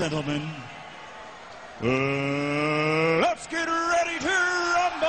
Gentlemen, let's get ready to rumble!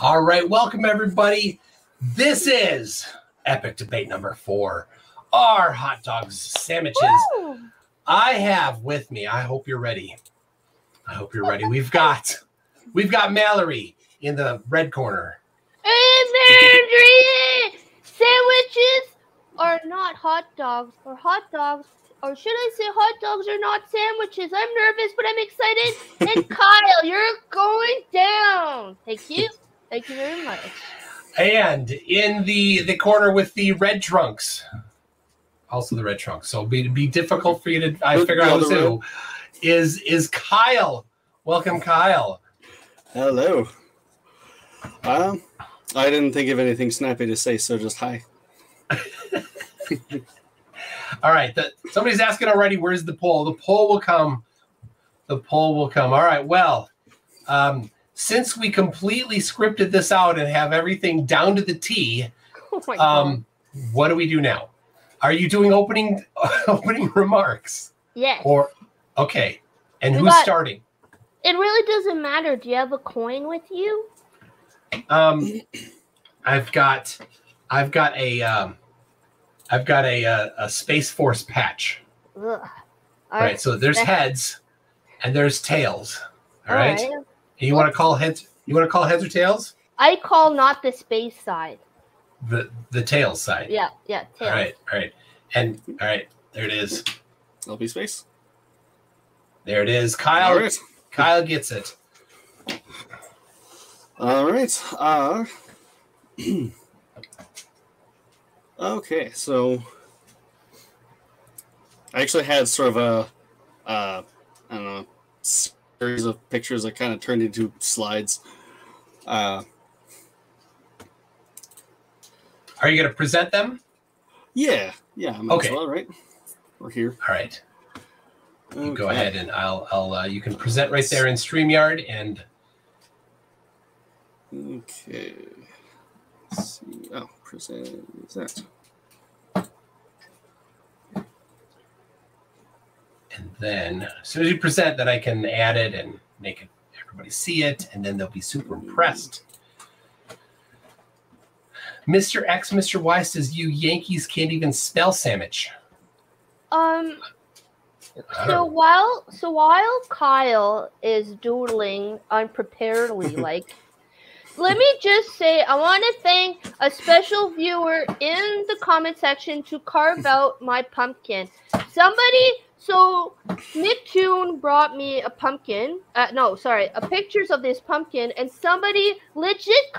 All right, welcome everybody. This is Epic Debate number 4. Our hot dogs sandwiches. Woo! I have with me, I hope you're ready. I hope you're ready. We've got Mallory in the red corner. Hey, sandwiches are not hot dogs, or should I say hot dogs are not sandwiches? I'm nervous, but I'm excited. And Kyle, you're going down. Thank you. Thank you very much. And in the corner with the red trunks, also the red trunks. So it'd be difficult for you to figure out who is Kyle. Welcome, Kyle. Hello. I didn't think of anything snappy to say, so just hi. All right. Somebody's asking already, where's the poll? The poll will come. The poll will come. All right. Well, since we completely scripted this out and have everything down to the T, what do we do now? Are you doing opening remarks? Yes. Or okay. And who's starting? It really doesn't matter. Do you have a coin with you? I've got a Space Force patch. Ugh. All right. So there's heads and there's tails. All right. You want to call heads? You want to call heads or tails? I call not the space side. The tails side. Yeah, tails. All right, and all right, there it is. LB space. There it is. Kyle. Right. Kyle gets it. All right. Okay, so I actually had sort of I don't know, series of pictures that kind of turned into slides. Are you going to present them? Yeah, I might as well, right? We're here. All right. Okay. Go ahead, and I'll you can present right there in StreamYard, and okay. Let's see. Oh, present that. And then as soon as you present that, I can add it and make everybody see it, and then they'll be super impressed. Mr. X, Mr. Y says you Yankees can't even spell sandwich. So while Kyle is doodling unpreparedly, let me just say I want to thank a special viewer in the comment section to carve out my pumpkin. So Nicktoon brought me a pumpkin. Pictures of this pumpkin, and somebody legit.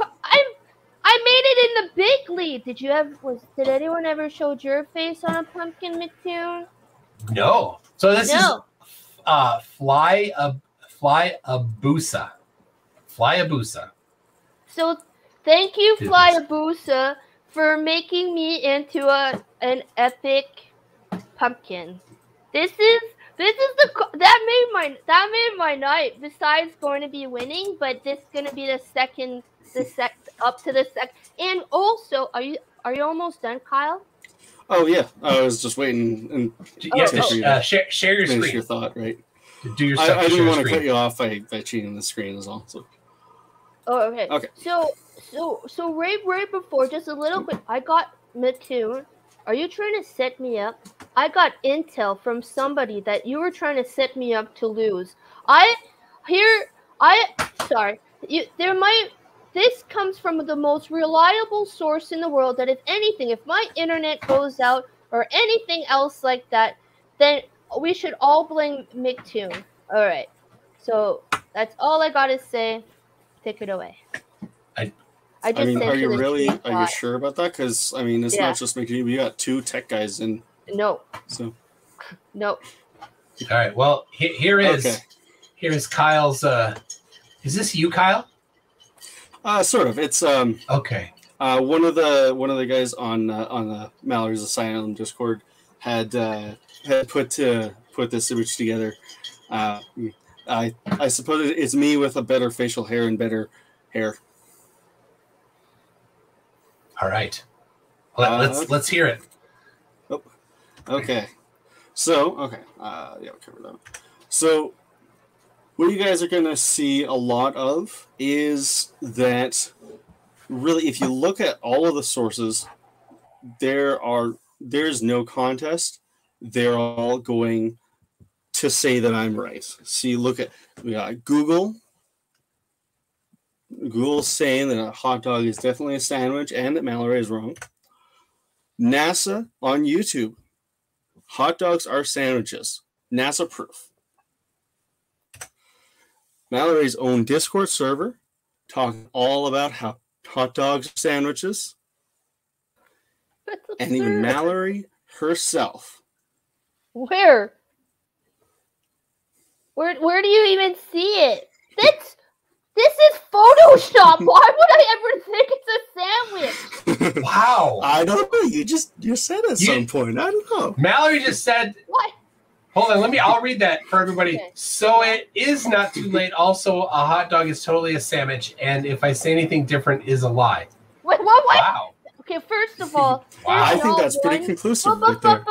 I made it in the big league. Did anyone ever show your face on a pumpkin, Nicktoon? No. So this is Flyabusa. So thank you, Flyabusa, for making me into an epic pumpkin. That made my night. Besides going to be winning, but this is gonna be up to the second. And also, are you almost done, Kyle? Oh yeah, I was just waiting and Yes, share your finish screen. your thought, right? Do your stuff. I didn't want to cut you off by cheating the screen as well. So. Oh, okay. Okay. So right before, just a little quick, I got Mattoon. Are you trying to set me up? I got intel from somebody that you were trying to set me up to lose. This comes from the most reliable source in the world that if anything, if my internet goes out or anything else like that, then we should all blame Mattoon. All right. So that's all I got to say. Take it away. I mean, are you sure about that? Because I mean, it's not just making we got 2 tech guys in. No. So. No. All right. Well, here is Kyle's. Is this you, Kyle? Sort of. It's okay. One of the guys on Mallory's Asylum Discord had put this image together. I suppose it's me with a better facial hair and better hair. All right. Let's hear it. Oh, okay. So yeah, we'll cover that. So what you guys are going to see a lot of is that really, if you look at all of the sources, there's no contest. They're all going to say that I'm right. See, we got Google. Google's saying that a hot dog is definitely a sandwich and that Mallory is wrong. NASA on YouTube. Hot dogs are sandwiches. NASA proof. Mallory's own Discord server talking all about how hot dogs are sandwiches. And even Mallory herself. Where do you even see it? This is Photoshop. Why would I ever think it's a sandwich? Wow. I don't know. You said at some point. I don't know. Mallory just said. What? Hold on. I'll read that for everybody. Okay. So it is not too late. Also, a hot dog is totally a sandwich, and if I say anything different, is a lie. What? Wow. Okay, first of all, wow. I think that's pretty conclusive right there.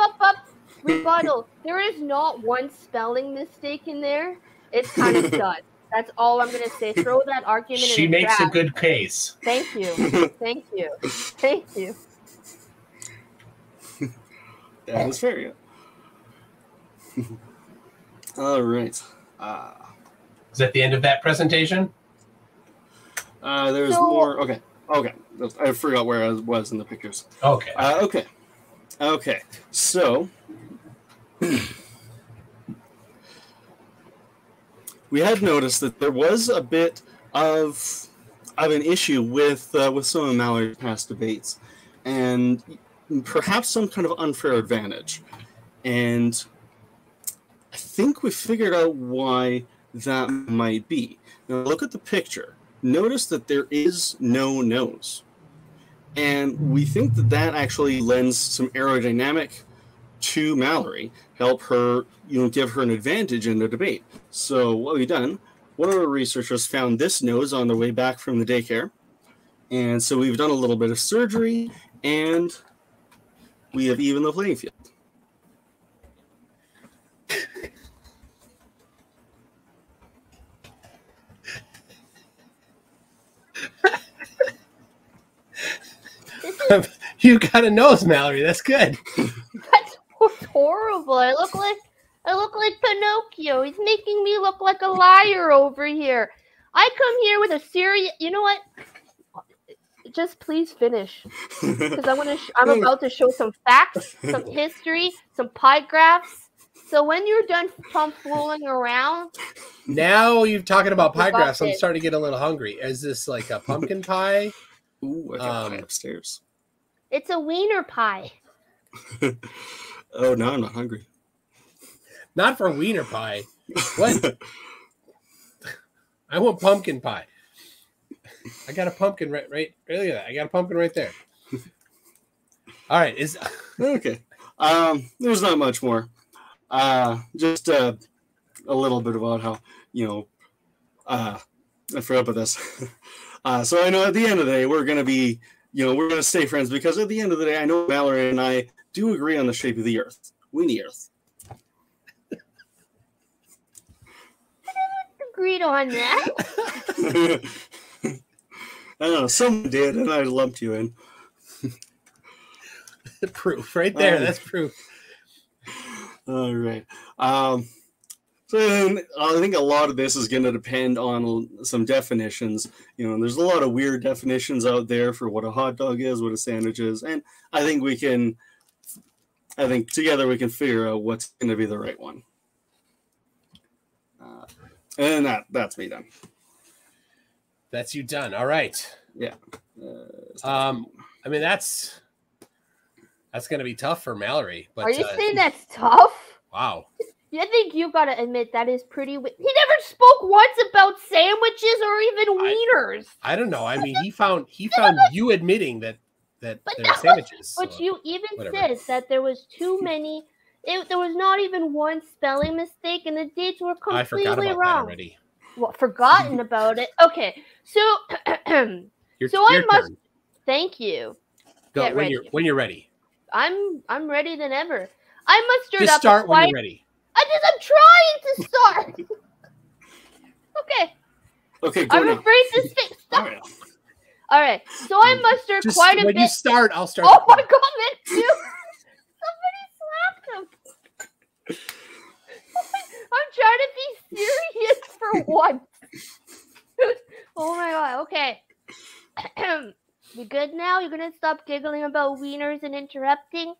Rebuttal. There is not one spelling mistake in there. It's kind of done. That's all I'm going to say. Throw that argument in. She makes a good case. Thank you. Thank you. Thank you. That was fair. All right. Is that the end of that presentation? There's more. Okay. I forgot where I was in the pictures. Okay. Okay. So we had noticed that there was a bit of an issue with some of Mallory's past debates, and perhaps some kind of unfair advantage. And I think we figured out why that might be. Now look at the picture. Notice that there is no nose. And we think that actually lends some aerodynamic to Mallory, help her, give her an advantage in the debate. So what we've done, one of our researchers found this nose on the way back from the daycare. And so we've done a little bit of surgery, and we have evened the playing field. You got a nose, Mallory. That's good. That's horrible. I look like Pinocchio. He's making me look like a liar over here. I come here with a serious. You know what? Just please finish, because I'm about to show some facts, some history, some pie graphs. So when you're done fooling around, now you're talking about pie graphs. I'm starting to get a little hungry. Is this like a pumpkin pie? Ooh, I got pie upstairs. It's a wiener pie. Oh, no, I'm not hungry. Not for wiener pie. What? I want pumpkin pie. I got a pumpkin right. Look at that. I got a pumpkin right there. All right. Okay. There's not much more. Just a little bit about how, I forgot about this. So I know at the end of the day, we're going to be we're going to stay friends because at the end of the day, I know Mallory and I do agree on the shape of the Earth. Weenie Earth. Agreed on that. I don't know. Someone did, and I lumped you in. Proof right there. That's proof. All right. So then I think a lot of this is going to depend on some definitions. There's a lot of weird definitions out there for what a hot dog is, what a sandwich is, and I think together we can figure out what's going to be the right one. And that's me done. That's you done. All right. Yeah. I mean, that's going to be tough for Mallory. But are you saying that's tough? Wow. I think you got to admit that is pretty. He never spoke once about sandwiches or even wieners. I don't know. I mean, he found you admitting that they're sandwiches. But so you even whatever. said that there was too many. There was not even one spelling mistake, and the dates were completely I forgot about wrong. that already. Well, forgotten about it. Okay, so Your I must turn. thank you. Go Get ready. when you're ready. I'm ready than ever. I mustered Just up. start when you're ready. I'm trying to start. Okay. Okay. Go I'm now. afraid to say stop. All right. All right. So I mustered Just quite a when bit. you start, I'll start. Oh my God, man! Dude. Somebody slapped him. I'm trying to be serious for once. Oh my God. Okay. You good now? You're gonna stop giggling about wieners and interrupting?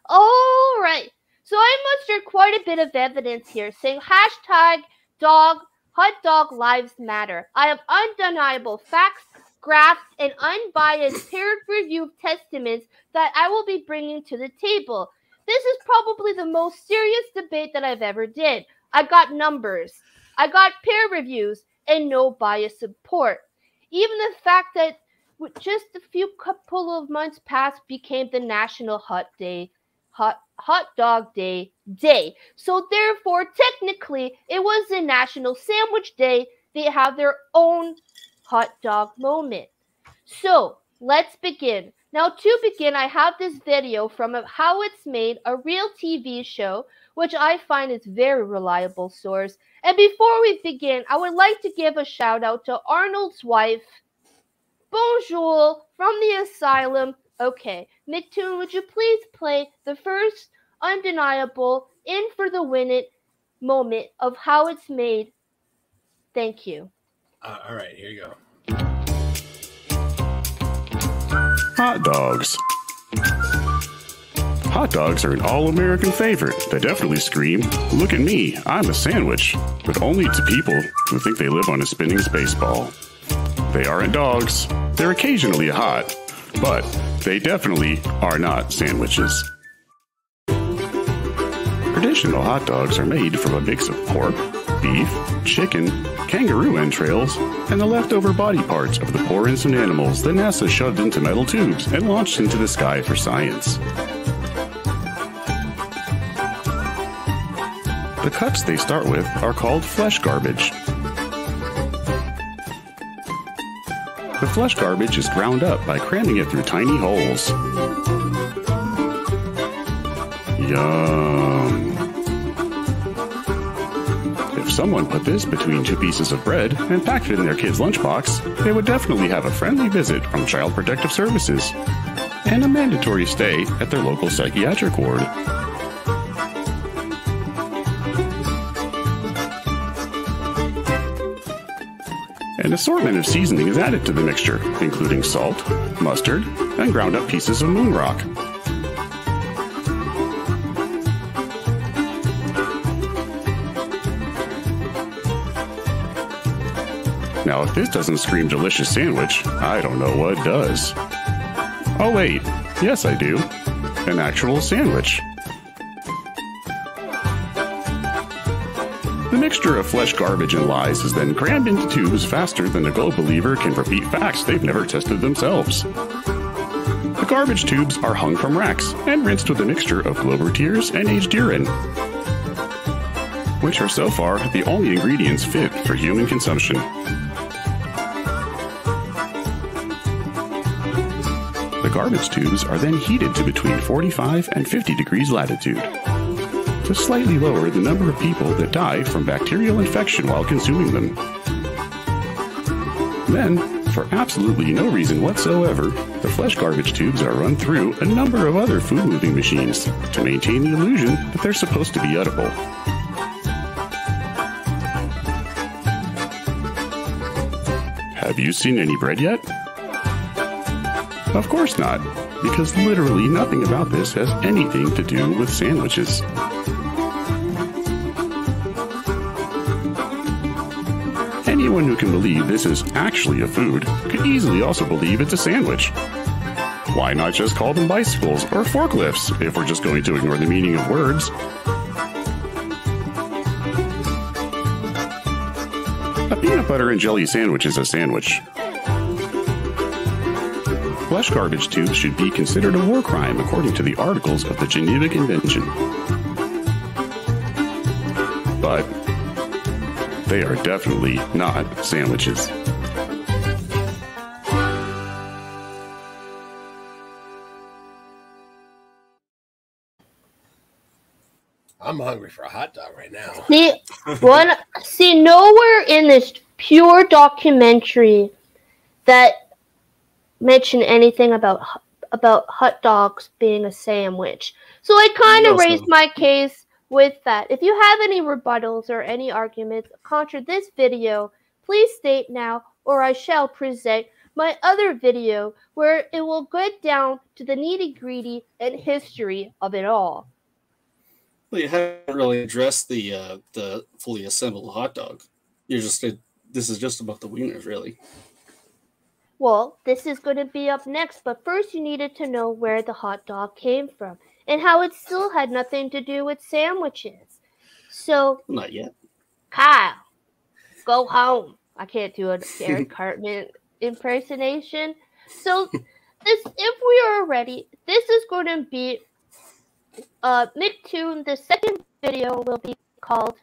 All right. So I mustered quite a bit of evidence here saying hashtag hot dog lives matter. I have undeniable facts, graphs, and unbiased peer-reviewed testaments that I will be bringing to the table. This is probably the most serious debate that I've ever did. I got numbers, I got peer reviews, and no bias support. Even the fact that just a few couple of months past became the National Hot Dog Day. So therefore, technically, it was the National Sandwich Day. They have their own hot dog moment. So let's begin. Now, to begin, I have this video from How It's Made, a real TV show, which I find is very reliable source. And before we begin, I would like to give a shout out to Arnold's wife, Bonjour, from the asylum. Okay, Midtoon, would you please play the first undeniable in for the win it moment of How It's Made? Thank you. All right, here you go. Hot dogs. Hot dogs are an all-American favorite. They definitely scream, "Look at me, I'm a sandwich," but only to people who think they live on a spinning space ball. They aren't dogs. They're occasionally hot, but they definitely are not sandwiches. Traditional hot dogs are made from a mix of pork, beef, chicken, kangaroo entrails, and the leftover body parts of the poor innocent animals that NASA shoved into metal tubes and launched into the sky for science. The cuts they start with are called flesh garbage. The flesh garbage is ground up by cramming it through tiny holes. Yum. If someone put this between two pieces of bread and packed it in their kid's lunchbox, they would definitely have a friendly visit from Child Protective Services and a mandatory stay at their local psychiatric ward. An assortment of seasoning is added to the mixture, including salt, mustard, and ground up pieces of moon rock. Now, if this doesn't scream delicious sandwich, I don't know what does. Oh wait, yes I do. An actual sandwich. The mixture of flesh garbage and lies is then crammed into tubes faster than a globe believer can repeat facts they've never tested themselves. The garbage tubes are hung from racks and rinsed with a mixture of Glober tears and aged urine, which are so far the only ingredients fit for human consumption. garbage tubes are then heated to between 45 and 50 degrees latitude to slightly lower the number of people that die from bacterial infection while consuming them. Then, for absolutely no reason whatsoever, the flesh garbage tubes are run through a number of other food-moving machines to maintain the illusion that they're supposed to be edible. Have you seen any bread yet? Of course not, because literally nothing about this has anything to do with sandwiches. Anyone who can believe this is actually a food could easily also believe it's a sandwich. Why not just call them bicycles or forklifts if we're just going to ignore the meaning of words? A peanut butter and jelly sandwich is a sandwich. Flesh garbage tubes should be considered a war crime according to the Articles of the Geneva Convention. But they are definitely not sandwiches. I'm hungry for a hot dog right now. See, nowhere in this pure documentary that mentioned anything about hot dogs being a sandwich. So I kind of raised my case with that. If you have any rebuttals or any arguments contra this video, please state now, or I shall present my other video where it will get down to the nitty-gritty and history of it all. Well, you haven't really addressed the fully assembled hot dog. This is just about the wieners, really. Well, this is going to be up next, but first you needed to know where the hot dog came from and how it still had nothing to do with sandwiches. So, Not yet. Kyle, go home. I can't do an Eric Cartman impersonation. So, if we are ready, this is going to be Nicktoon. The second video will be called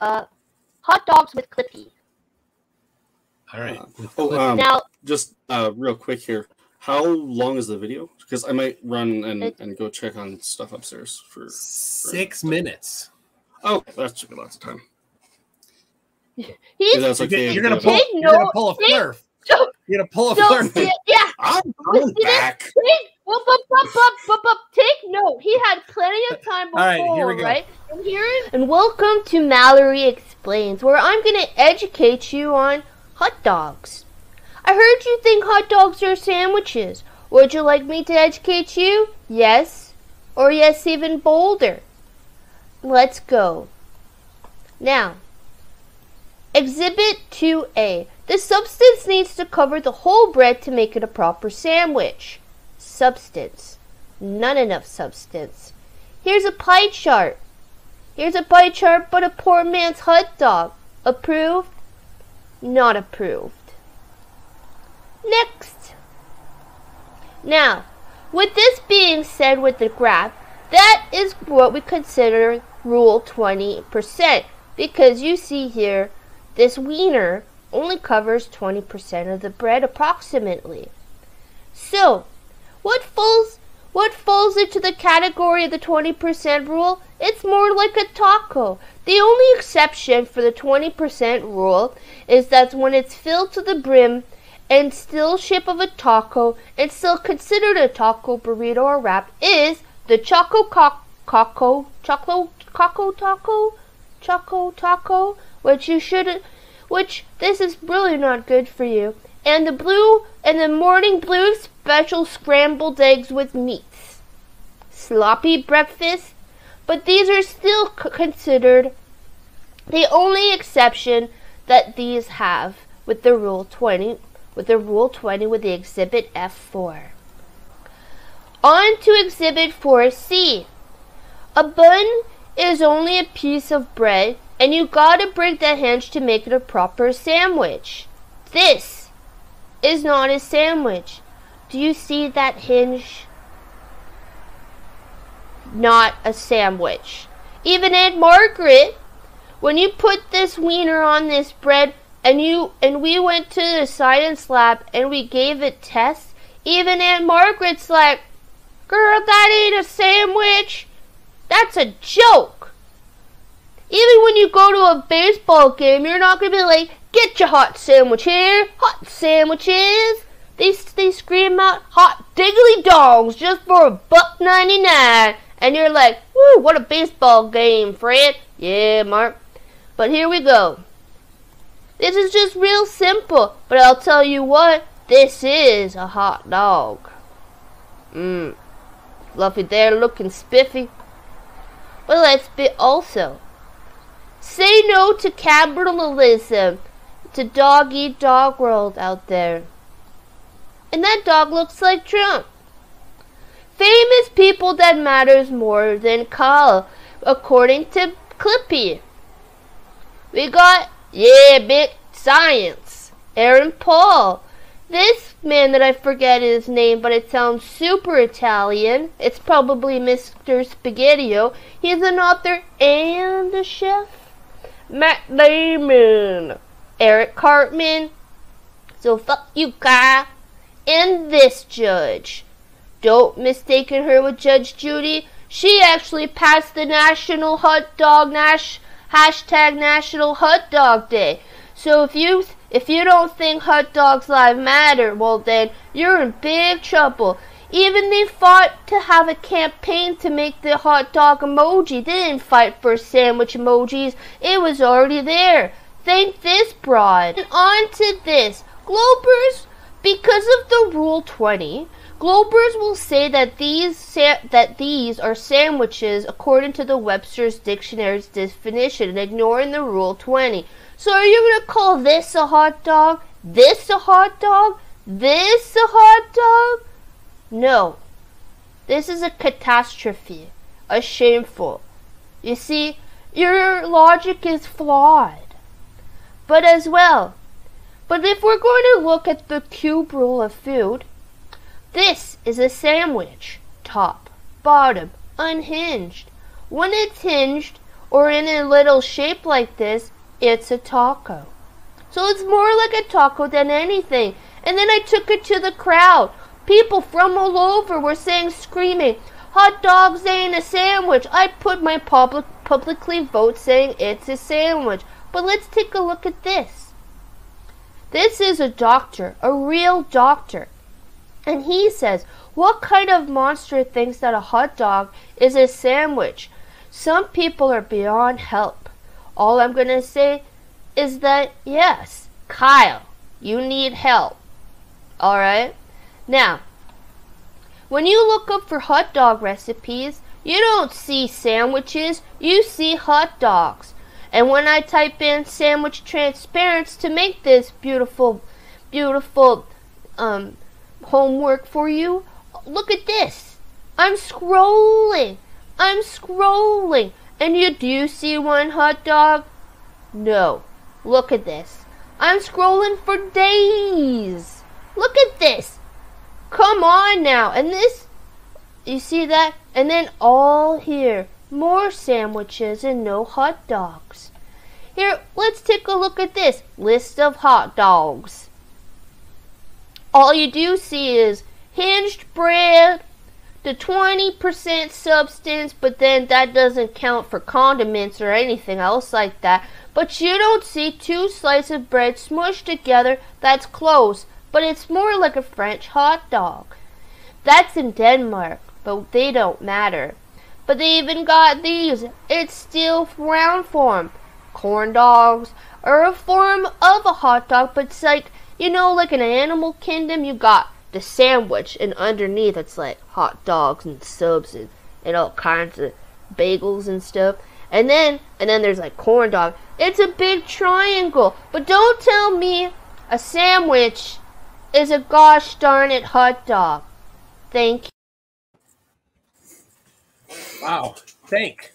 Hot Dogs with Clippy. All right. Now, just real quick here. How long is the video? Because I might run and go check on stuff upstairs for 6 minutes. Oh, that should be lots of time. He's, okay, you're gonna pull a flurf. You're gonna pull a flurf. Yeah. I'm coming back. Take note. He had plenty of time before, All right, here we go. right? And welcome to Mallory Explains, where I'm going to educate you on hot dogs. I heard you think hot dogs are sandwiches. Would you like me to educate you? Yes? Or yes, even bolder? Let's go. Now, Exhibit 2A. The substance needs to cover the whole bread to make it a proper sandwich. Substance. Not enough substance. Here's a pie chart. Here's a pie chart, but a poor man's hot dog. Approved? Not approved. Next. Now, with this being said with the graph, that is what we consider rule 20%, because you see here, this wiener only covers 20% of the bread approximately. So, what falls into the category of the 20% rule? It's more like a taco. The only exception for the 20% rule is that when it's filled to the brim and still shape of a taco and still considered a taco, burrito, or wrap is the choco taco, which this is really not good for you. And the morning blue special scrambled eggs with meats. Sloppy breakfast, but these are still considered the only exception that these have with the rule 20 with the exhibit F4. On to exhibit 4C. A bun is only a piece of bread, and you gotta break that hinge to make it a proper sandwich. This is not a sandwich. Do you see that hinge? Not a sandwich. Even Aunt Margaret, when you put this wiener on this bread and we went to the science lab and we gave it tests, Even Aunt Margaret's like, girl, that ain't a sandwich. That's a joke. Even when you go to a baseball game, you're not going to be like, get your hot sandwich here, hot sandwiches. They scream out hot diggly dogs just for $1.99. And you're like, woo, what a baseball game, Fred. Yeah, Mark. But here we go. This is just real simple. But I'll tell you what, this is a hot dog. Fluffy there, looking spiffy. But let's be also. Say no to capitalism. It's a dog-eat-dog world out there. And that dog looks like Trump. Famous people that matters more than Kyle, according to Clippy. We got, yeah, big science. Aaron Paul. This man that I forget his name, but it sounds super Italian. It's probably Mr. Spaghettio. He's an author and a chef. Matt Damon. Eric Cartman. So fuck you, Kyle. And this judge. Don't mistaken her with Judge Judy. She actually passed the National Hot Dog hashtag National Hot Dog Day. So if you don't think hot dogs live matter, well then you're in big trouble. Even they fought to have a campaign to make the hot dog emoji. They didn't fight for sandwich emojis. It was already there. Thank this broad. And on to this. Globers, because of the Rule 20, Globers will say that these are sandwiches according to the Webster's Dictionary's definition and ignoring the Rule 20. So are you going to call this a hot dog? This a hot dog? This a hot dog? No. This is a catastrophe. A shameful. You see, your logic is flawed. But if we're going to look at the cube rule of food, this is a sandwich. Top, bottom, unhinged. When it's hinged, or in a little shape like this, it's a taco. So it's more like a taco than anything. And then I took it to the crowd. People from all over were screaming, hot dogs ain't a sandwich. I put my publicly vote saying it's a sandwich. But let's take a look at this. This is a doctor, a real doctor. And he says, what kind of monster thinks that a hot dog is a sandwich? Some people are beyond help. All I'm going to say is that, yes, Kyle, you need help. Alright? Now, when you look up for hot dog recipes, you don't see sandwiches, you see hot dogs. And when I type in sandwich transparency to make this beautiful homework for you, look at this. I'm scrolling. And do you see one hot dog? No. Look at this. I'm scrolling for days. Look at this. Come on now. And this, you see that? And then all here, more sandwiches and no hot dogs. Here, let's take a look at this list of hot dogs. All you do see is hinged bread, the 20% substance, but then that doesn't count for condiments or anything else like that. But you don't see two slices of bread smushed together. That's close, but it's more like a French hot dog. That's in Denmark, but they don't matter. But they even got these. It's still round form. Corn dogs are a form of a hot dog, but it's like, you know, like in Animal Kingdom, you got the sandwich, and underneath it's like hot dogs and subs and all kinds of bagels and stuff. And then there's like corn dog. It's a big triangle. But don't tell me a sandwich is a gosh darn it hot dog. Thank you. Wow. Thank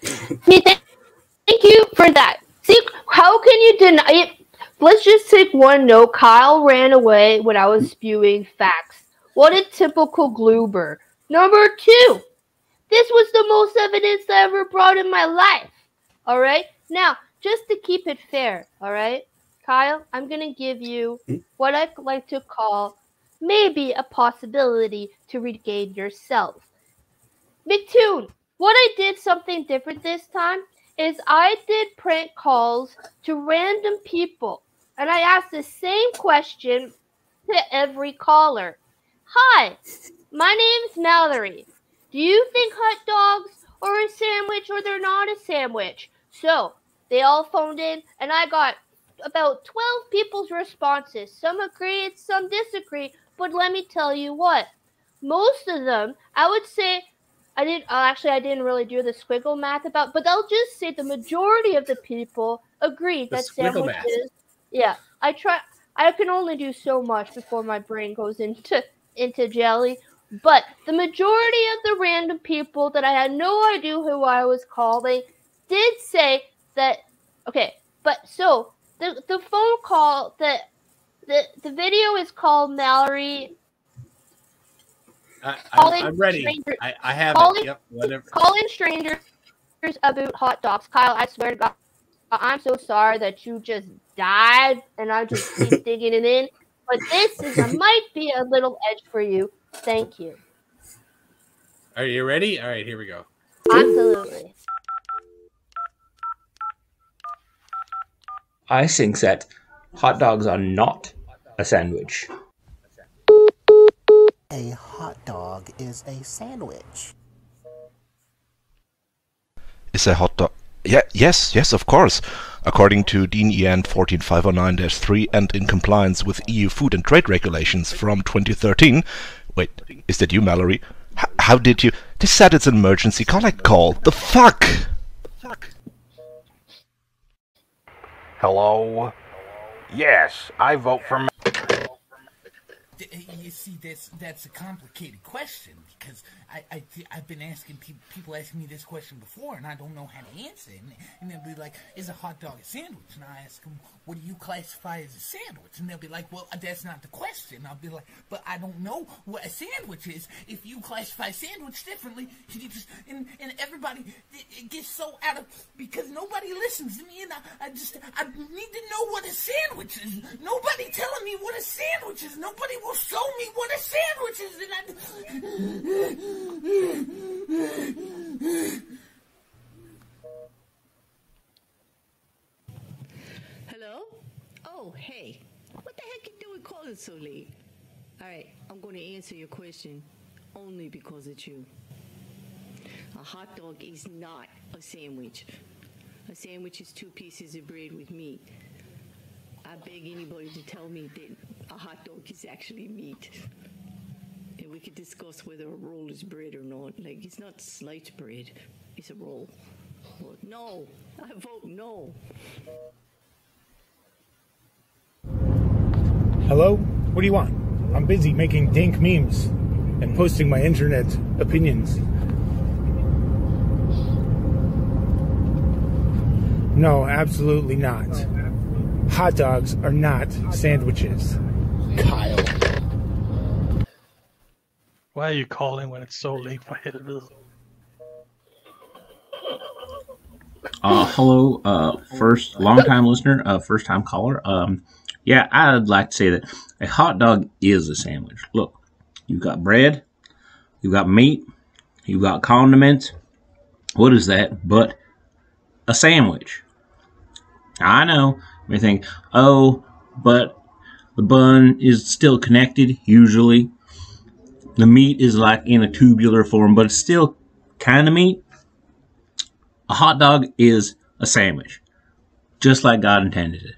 you for that. See, how can you deny it? Let's just take one note. Kyle ran away when I was spewing facts. What a typical Gloober. Number 2. This was the most evidence I ever brought in my life. Alright? Now, just to keep it fair, alright? Kyle, I'm going to give you what I'd like to call maybe a possibility to regain yourself. McToon, what I did something different this time is I did prank calls to random people. And I asked the same question to every caller. Hi, my name's Mallory. Do you think hot dogs are a sandwich or they're not a sandwich? So they all phoned in, and I got about 12 people's responses. Some agreed, some disagreed, but let me tell you what. Most of them, I would say, I didn't really do the squiggle math but I'll just say the majority of the people agreed that sandwiches. Yeah, I can only do so much before my brain goes into jelly. But the majority of the random people that I had no idea who I was calling did say that. Okay, but so the phone call the video is called Mallory. I'm ready. I have it. Yep, whatever. Calling strangers about hot dogs. Kyle, I swear to God, I'm so sorry that you just died, and I just keep digging it in. But this might be a little edge for you. Thank you. Are you ready? All right, here we go. Absolutely. I think that hot dogs are not a sandwich. A hot dog is a sandwich. Is a hot dog... Yes, of course. According to DIN EN 14509-3 and in compliance with EU Food and Trade Regulations from 2013... Wait, is that you, Mallory? How did you... They said it's an emergency collect call. The fuck? Hello? Yes, I vote for... You see, that's a complicated question, because I've been asking people asking me this question before, and I don't know how to answer it. And they'll be like, is a hot dog a sandwich? And I ask them, what do you classify as a sandwich? And they'll be like, well, that's not the question. I'll be like, but I don't know what a sandwich is. If you classify sandwich differently, you just, and everybody, it gets so out of, because nobody listens to me, and I need to know what a sandwich is. Nobody telling me what a sandwich is. Nobody will show me what a sandwich is, Hello? Oh, hey. What the heck you doing calling so late? Alright, I'm going to answer your question only because it's you. A hot dog is not a sandwich. A sandwich is 2 pieces of bread with meat. I beg anybody to tell me that a hot dog is actually meat. And we could discuss whether a roll is bread or not. Like, it's not sliced bread, it's a roll. But no, I vote no. Hello? What do you want? I'm busy making dank memes and posting my internet opinions. No, absolutely not. Hot dogs are not sandwiches. Kyle. Why are you calling when it's so late for helvede? Hello, first long-time listener, first-time caller. Yeah, I'd like to say that a hot dog is a sandwich. Look, you've got bread, you've got meat, you've got condiments. What is that but a sandwich? I know. You think, oh, but the bun is still connected, usually. The meat is like in a tubular form, but it's still kind of meat. A hot dog is a sandwich, just like God intended it.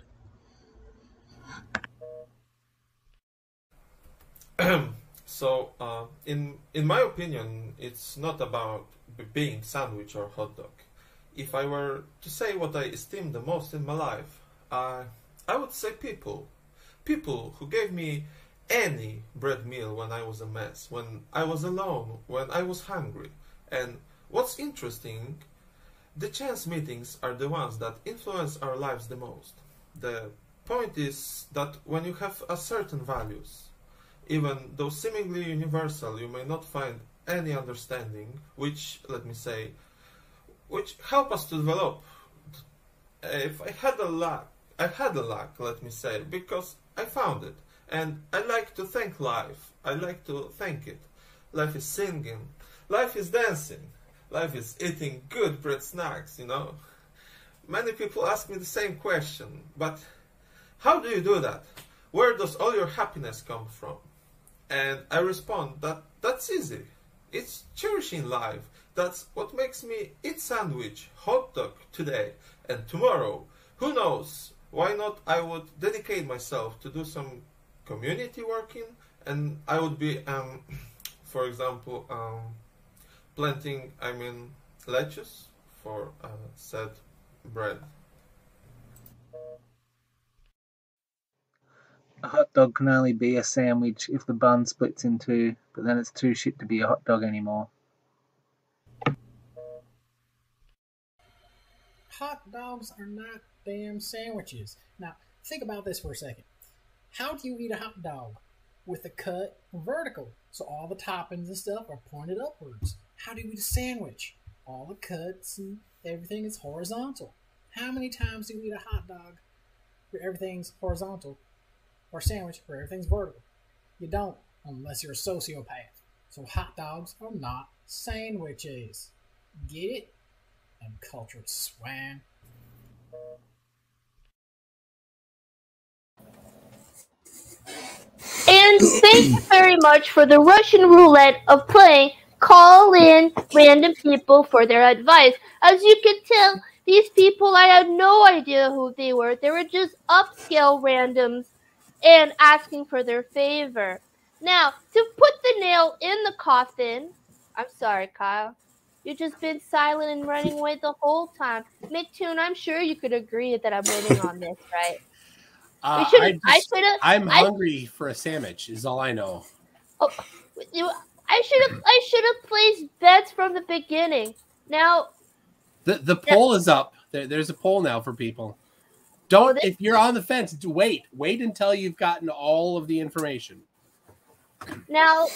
So, in my opinion, it's not about being sandwich or hot dog. If I were to say what I esteem the most in my life, I would say people who gave me any bread meal when I was a mess, when I was alone, when I was hungry. And what's interesting, the chance meetings are the ones that influence our lives the most. The point is that when you have a certain values, even though seemingly universal, you may not find any understanding, which, let me say, which help us to develop. If I had a luck, I had a luck, let me say, because I found it. And I like to thank life. I like to thank it. Life is singing. Life is dancing. Life is eating good bread snacks, you know. Many people ask me the same question, but how do you do that? Where does all your happiness come from? And I respond that that's easy. It's cherishing life. That's what makes me eat sandwich, hot dog today and tomorrow. Who knows? Why not I would dedicate myself to do some community working, and I would be, for example, planting, lettuce for said bread. A hot dog can only be a sandwich if the bun splits in two, but then it's too shit to be a hot dog anymore. Hot dogs are not damn sandwiches. Now, think about this for a second. How do you eat a hot dog? With a cut vertical, so all the toppings and stuff are pointed upwards. How do you eat a sandwich? All the cuts and everything is horizontal. How many times do you eat a hot dog where everything's horizontal, or a sandwich where everything's vertical? You don't, unless you're a sociopath. So hot dogs are not sandwiches. Get it? Uncultured swine. And thank you very much for the Russian roulette of playing Call in random people for their advice. As you can tell, these people, I had no idea who they were. They were just upscale randoms and asking for their favor. Now, to put the nail in the coffin, I'm sorry, Kyle. You've just been silent and running away the whole time. McToon, I'm sure you could agree that I'm winning on this, right? I'm hungry for a sandwich. Is all I know. Oh, I should have placed bets from the beginning. Now the poll is up. There's a poll now for people. Don't if you're on the fence, wait until you've gotten all of the information. Now,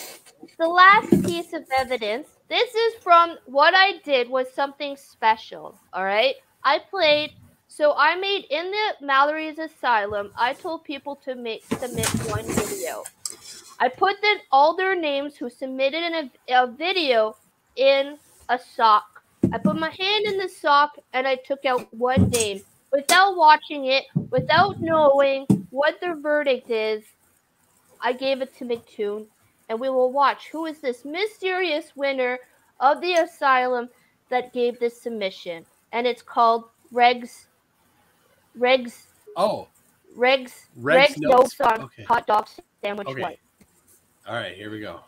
the last piece of evidence. This is from what I did was something special. All right, I played. So I made in the Mallory's Asylum. I told people to submit one video. I put all their names who submitted a video in a sock. I put my hand in the sock and I took out one name without watching it, without knowing what the verdict is. I gave it to McToon, and we will watch who is this mysterious winner of the asylum that gave this submission, and it's called Regs notes on hot dog sandwich white. All right, here we go.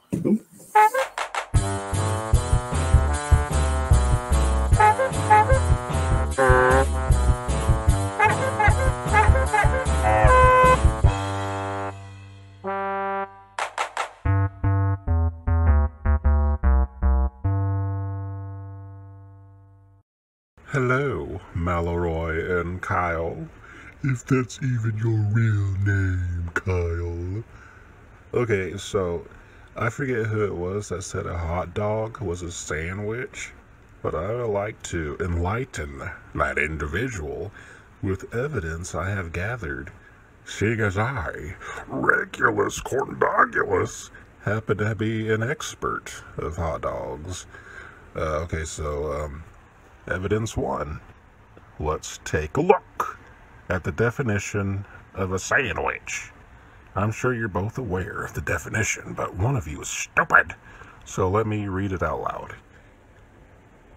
Hello, Mallory and Kyle. If that's even your real name, Kyle. Okay, so I forget who it was that said a hot dog was a sandwich, but I would like to enlighten that individual with evidence I have gathered, seeing as I, Regulus Corndogulus, happen to be an expert of hot dogs. Okay, so evidence one. Let's take a look at the definition of a sandwich. I'm sure you're both aware of the definition, but one of you is stupid, so let me read it out loud.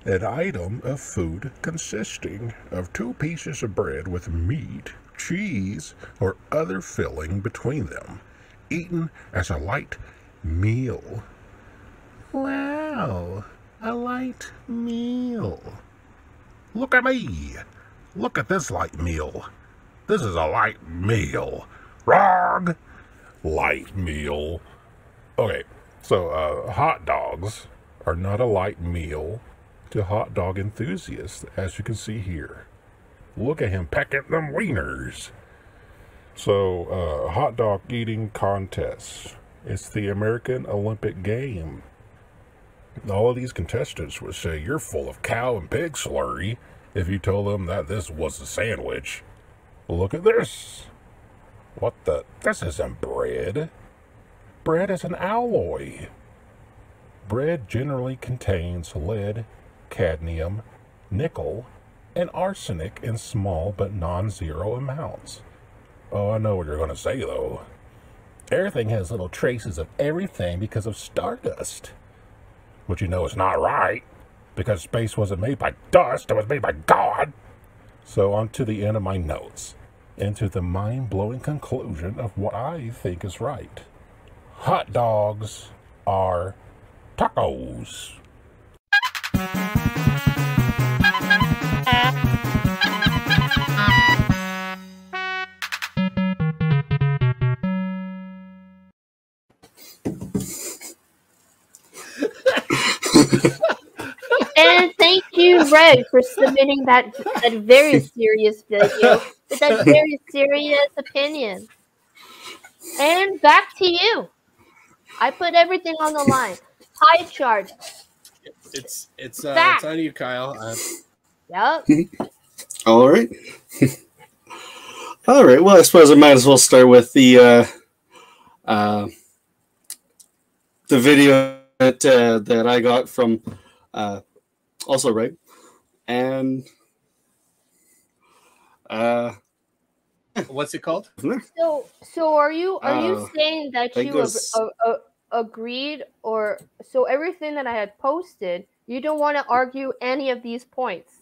An item of food consisting of two pieces of bread with meat, cheese, or other filling between them, eaten as a light meal. Wow, a light meal. Look at me. Look at this light meal. This is a light meal. Wrong. Light meal. Okay, so hot dogs are not a light meal to hot dog enthusiasts, as you can see here. Look at him pecking them wieners. So, hot dog eating contests. It's the American Olympic game. All of these contestants would say you're full of cow and pig slurry if you told them that this was a sandwich. Look at this. What the? This isn't bread. Bread is an alloy. Bread generally contains lead, cadmium, nickel, and arsenic in small but non-zero amounts. Oh, I know what you're going to say, though. Everything has little traces of everything because of stardust. But you know it's not right, because space wasn't made by dust, it was made by God. So on to the end of my notes, into the mind-blowing conclusion of what I think is right. Hot dogs are tacos. And thank you, Ray, for submitting that very serious video with that very serious opinion. And back to you. I put everything on the line. Pie chart. It's Fact. on you, Kyle. Yep. All right. All right. Well, I suppose I might as well start with the video that I got from also Ray, and what's it called? So are you saying that you was... agreed, or so everything that I had posted, you don't want to argue any of these points?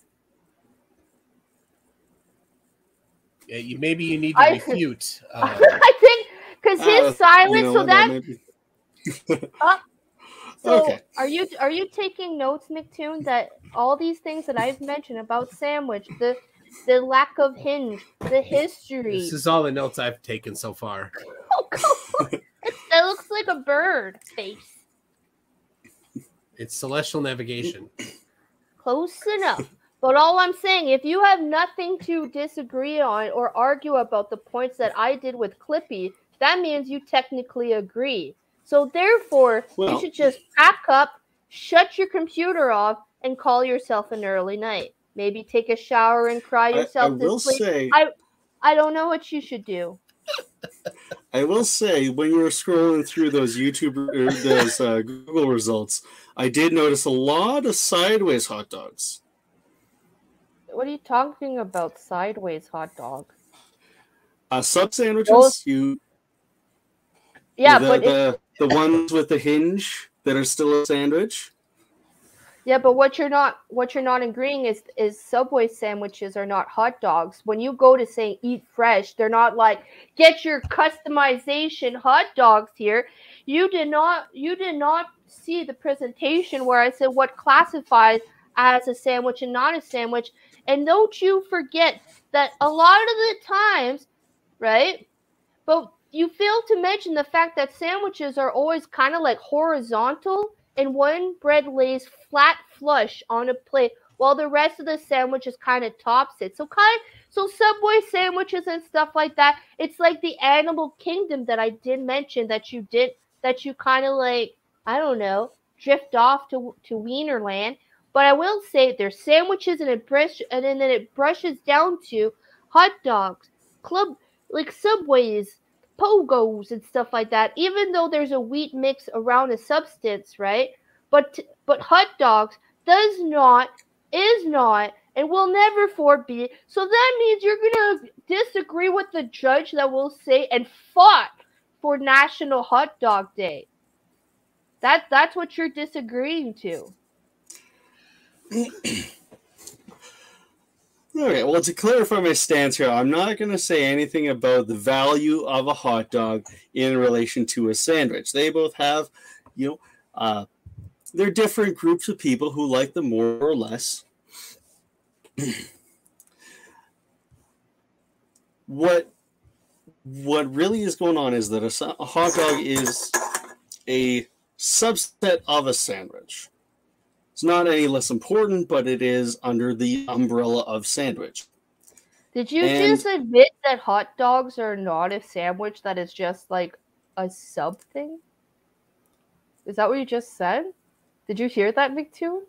Yeah, maybe you need to refute. I think because his silence, so that. So okay. Are you taking notes, McToon, that all these things that I've mentioned about sandwich, the lack of hinge, the history. This is all the notes I've taken so far. Oh, come on. That looks like a bird face. It's celestial navigation. Close enough. But all I'm saying, if you have nothing to disagree on or argue about the points that I did with Clippy, that means you technically agree. So therefore, you should just pack up, shut your computer off, and call yourself an early night. Maybe take a shower and cry yourself to sleep. I don't know what you should do. I will say, when you were scrolling through those Google results, I did notice a lot of sideways hot dogs. What are you talking about, sideways hot dog? Sub sandwiches. Yeah, but the ones with the hinge that are still a sandwich. Yeah, but what you're not agreeing is Subway sandwiches are not hot dogs. When you go to say eat fresh, they're not like get your customization hot dogs here. You did not see the presentation where I said what classifies as a sandwich and not a sandwich. And don't you forget that a lot of the times, right? But you fail to mention the fact that sandwiches are always kind of like horizontal, and one bread lays flat flush on a plate while the rest of the sandwich is kind of tops it. So Subway sandwiches and stuff like that, it's like the animal kingdom that I did mention that you kind of like, I don't know, drift off to Wienerland. But I will say there's sandwiches and then it brushes down to hot dogs, like Subways, Pogos, and stuff like that. Even though there's a wheat mix around a substance, right? But hot dogs is not, and will never be. So that means you're gonna disagree with the judge that will say and fought for National Hot Dog Day. That's what you're disagreeing to. Okay, well, to clarify my stance here, I'm not going to say anything about the value of a hot dog in relation to a sandwich. They both have, they're different groups of people who like them more or less. What really is going on is that a hot dog is a subset of a sandwich. It's not any less important, but it is under the umbrella of sandwich. Did you just admit that hot dogs are not a sandwich, that is just like a sub thing? Is that what you just said? Did you hear that, McToon?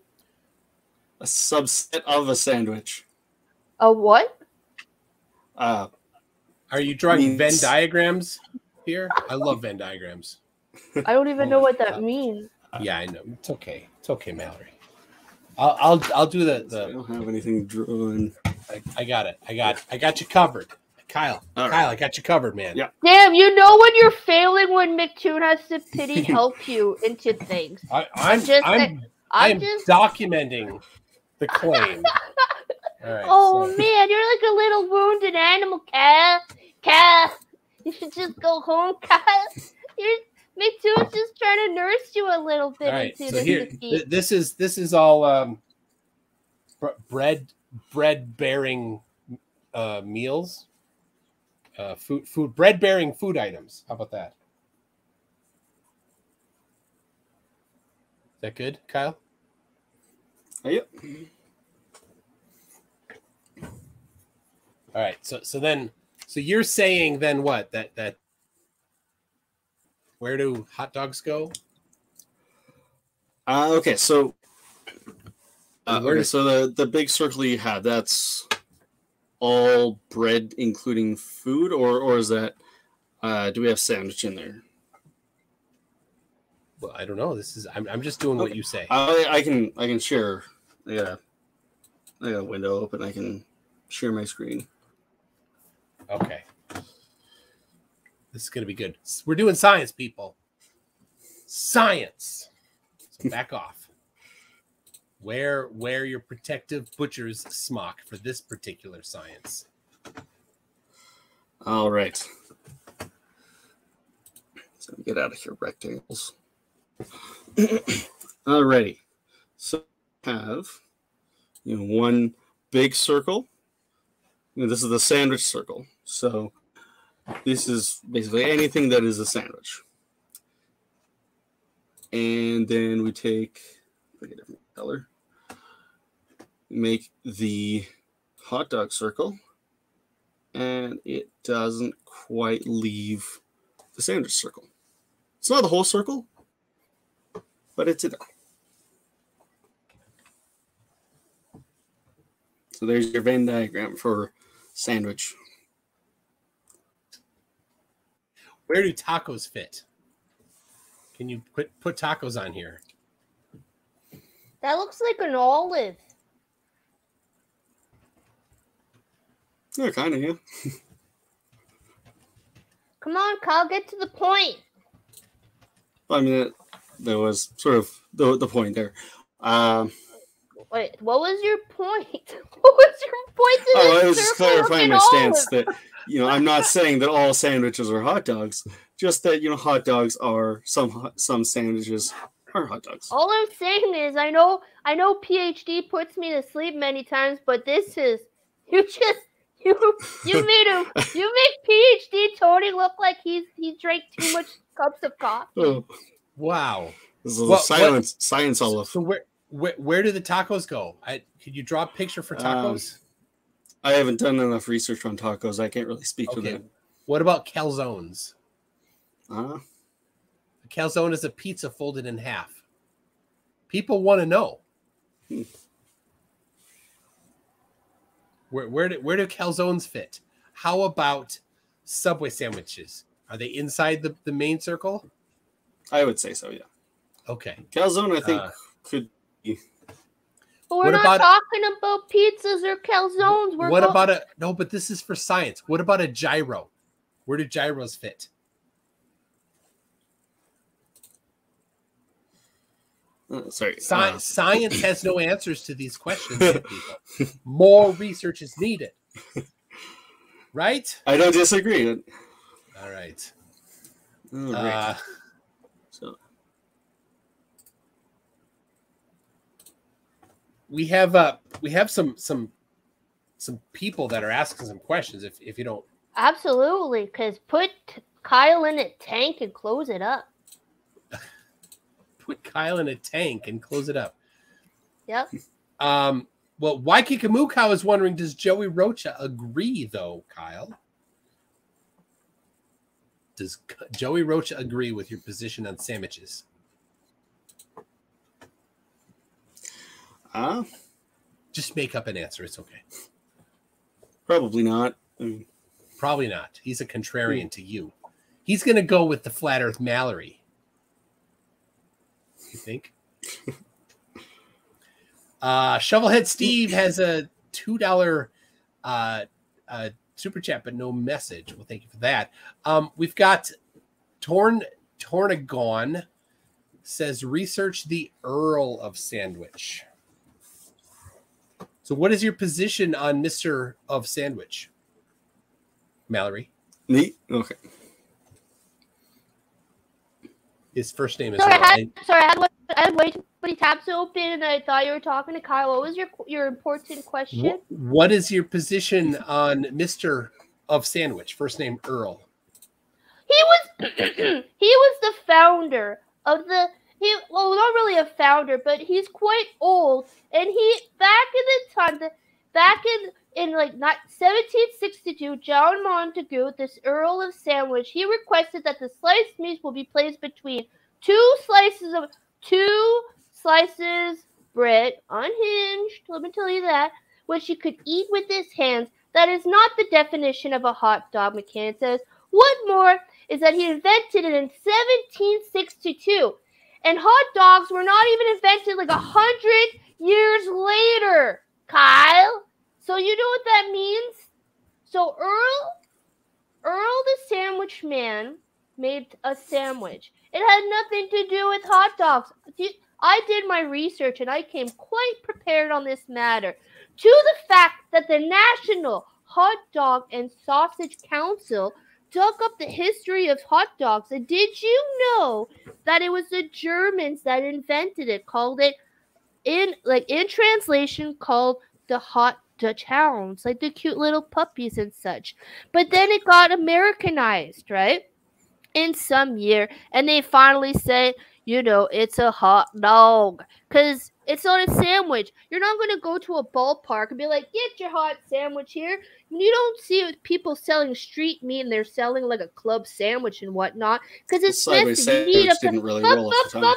A subset of a sandwich. A what? Are you drawing Venn means- diagrams here? I love Venn diagrams. I don't even know what that means. Yeah, I know. It's okay. It's okay, Mallory. I'll do the. I don't have anything drawn. I got it. I got you covered, Kyle. All Kyle, right. I got you covered, man. Yeah. Damn, you know when you're failing when McToon has to pity help you into things. I'm just documenting the claim. All right. Oh man, you're like a little wounded animal, Kyle. Kyle, you should just go home, Kyle. McToon's just trying to nurse you a little bit All right. into So this here, defeat. this is all bread bearing meals. Food bread bearing food items. How about that? Is that good, Kyle? Yep. All right. So you're saying then what? That where do hot dogs go? Okay, so Where does- so the big circle you had, that's all bread including food, or is that do we have sandwich in there? Well, I don't know. I'm just doing what you say. I can share. I got a window open. I can share my screen. Okay. This is going to be good. We're doing science, people. Science. So back off. Wear your protective butcher's smock for this particular science. All right. So get out of here, rectangles. Alrighty. So have one big circle. This is the sandwich circle. So this is basically anything that is a sandwich. And then we take a different color. Make the hot dog circle. And it doesn't quite leave the sandwich circle. It's not the whole circle, but it's in there. So there's your Venn diagram for sandwich. Where do tacos fit? Can you put tacos on here? That looks like an olive. Yeah, kind of, yeah. Come on, Kyle, get to the point. I mean, that was sort of the point there. Wait, what was your point? What was your point to I this was just clarifying my stance that, I'm not saying that all sandwiches are hot dogs, just that, hot dogs are some sandwiches are hot dogs. All I'm saying is, I know PhD puts me to sleep many times, but this is you made PhD Tony look like he drank too much cups of coffee. Oh. Wow. This is science all of. So where do the tacos go? Could you draw a picture for tacos? I haven't done enough research on tacos. I can't really speak to them. What about calzones? Uh, A calzone is a pizza folded in half. People want to know. Where do calzones fit? How about Subway sandwiches? Are they inside the main circle? I would say so, yeah. Okay. Calzone, I think, could be. But we're not talking about pizzas or calzones. No, but this is for science. What about a gyro? Where do gyros fit? Sorry. Science has no answers to these questions, people. More research is needed. Right? I don't disagree. All right. All right. So we have some people that are asking some questions. If you don't, Absolutely, because put Kyle in a tank and close it up. put Kyle in a tank and close it up. Yep. Well, Waikikamukow is wondering, does Joey Rocha agree, though, Kyle? Does Joey Rocha agree with your position on sandwiches? Just make up an answer. It's okay. Probably not. Probably not. He's a contrarian to you. He's going to go with the Flat Earth Mallory. You think? Shovelhead Steve has a $2 super chat, but no message. Well, thank you for that. We've got Tornagon says, research the Earl of Sandwich. So what is your position on Mr. of Sandwich, Mallory? Neat. Okay. His first name is Sorry, Earl. I had way too many tabs open, and I thought you were talking to Kyle. What was your important question? What is your position on Mr. of Sandwich? First name Earl. He was the founder of the. Well, not really a founder, but he's quite old, and he back in like 1762, John Montagu, this Earl of Sandwich, he requested that the sliced meat will be placed between two slices bread, unhinged, let me tell you that, which he could eat with his hands. That is not the definition of a hot dog, McCann says. What more is that he invented it in 1762, and hot dogs were not even invented like 100 years later, Kyle. So you know what that means? So Earl the Sandwich Man made a sandwich. It had nothing to do with hot dogs. I did my research and I came quite prepared on this matter. To the fact that the National Hot Dog and Sausage Council dug up the history of hot dogs. And did you know that it was the Germans that invented it, called it in translation called the hot Dutch hounds, like the cute little puppies and such. But then it got Americanized, right? In some year, and they finally say, it's a hot dog, because it's not a sandwich. You're not going to go to a ballpark and be like, get your hot sandwich here. You don't see people selling street meat and they're selling like a club sandwich and whatnot, because it's messy. You need didn't really roll at the time.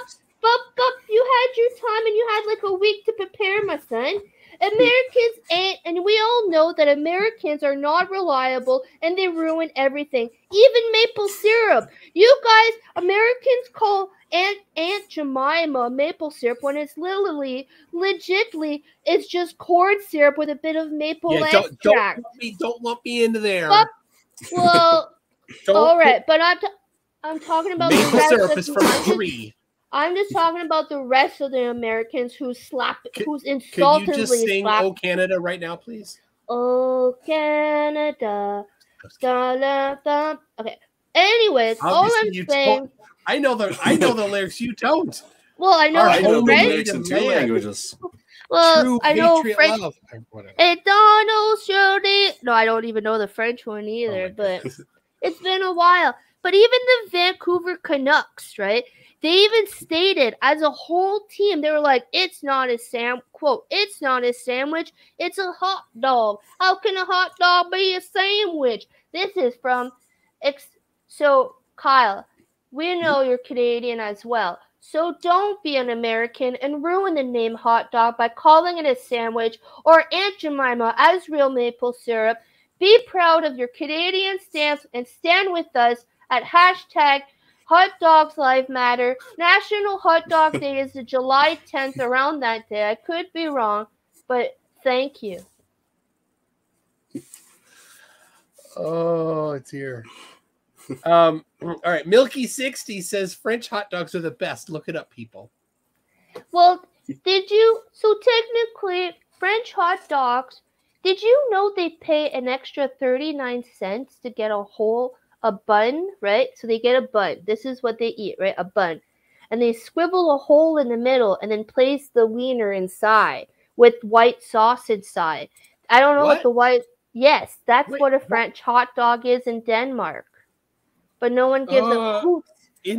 You had your time and you had like a week to prepare, my son. Americans ain't, and we all know that Americans are not reliable and they ruin everything, even maple syrup. You guys, Americans call Aunt Jemima maple syrup when it's legitly it's just corn syrup with a bit of maple extract. Don't lump me into there. Well, all right, but I'm talking about maple the rest syrup of is from a tree. I'm just talking about the rest of the Americans who's insultantly Could you just sing slapped. "Oh Canada" right now, please? Oh Canada, okay. Anyways, Obviously, all I'm saying. I know the lyrics. You don't. Well, I know lyrics in two languages. Well, True I know patriot French. love. Et Donald Shirley. No, I don't even know the French one either. But it's been a while. But even the Vancouver Canucks, right? They even stated as a whole team, they were like, it's not a it's not a sandwich, it's a hot dog. How can a hot dog be a sandwich? This is from, so Kyle, we know you're Canadian as well. So don't be an American and ruin the name hot dog by calling it a sandwich or Aunt Jemima as real maple syrup. Be proud of your Canadian stance and stand with us at hashtag Hot Dogs Live Matter. National Hot Dog Day is the July 10th, around that day. I could be wrong, but thank you. Oh, it's here. All right. Milky60 says French hot dogs are the best. Look it up, people. Well, so technically, French hot dogs, did you know they pay an extra 39 cents to get a bun, right? So they get a bun. This is what they eat, right? A bun. And they scribble a hole in the middle and then place the wiener inside with white sauce inside. I don't know what the white... Yes, that's what a French hot dog is in Denmark. But no one gives a hoot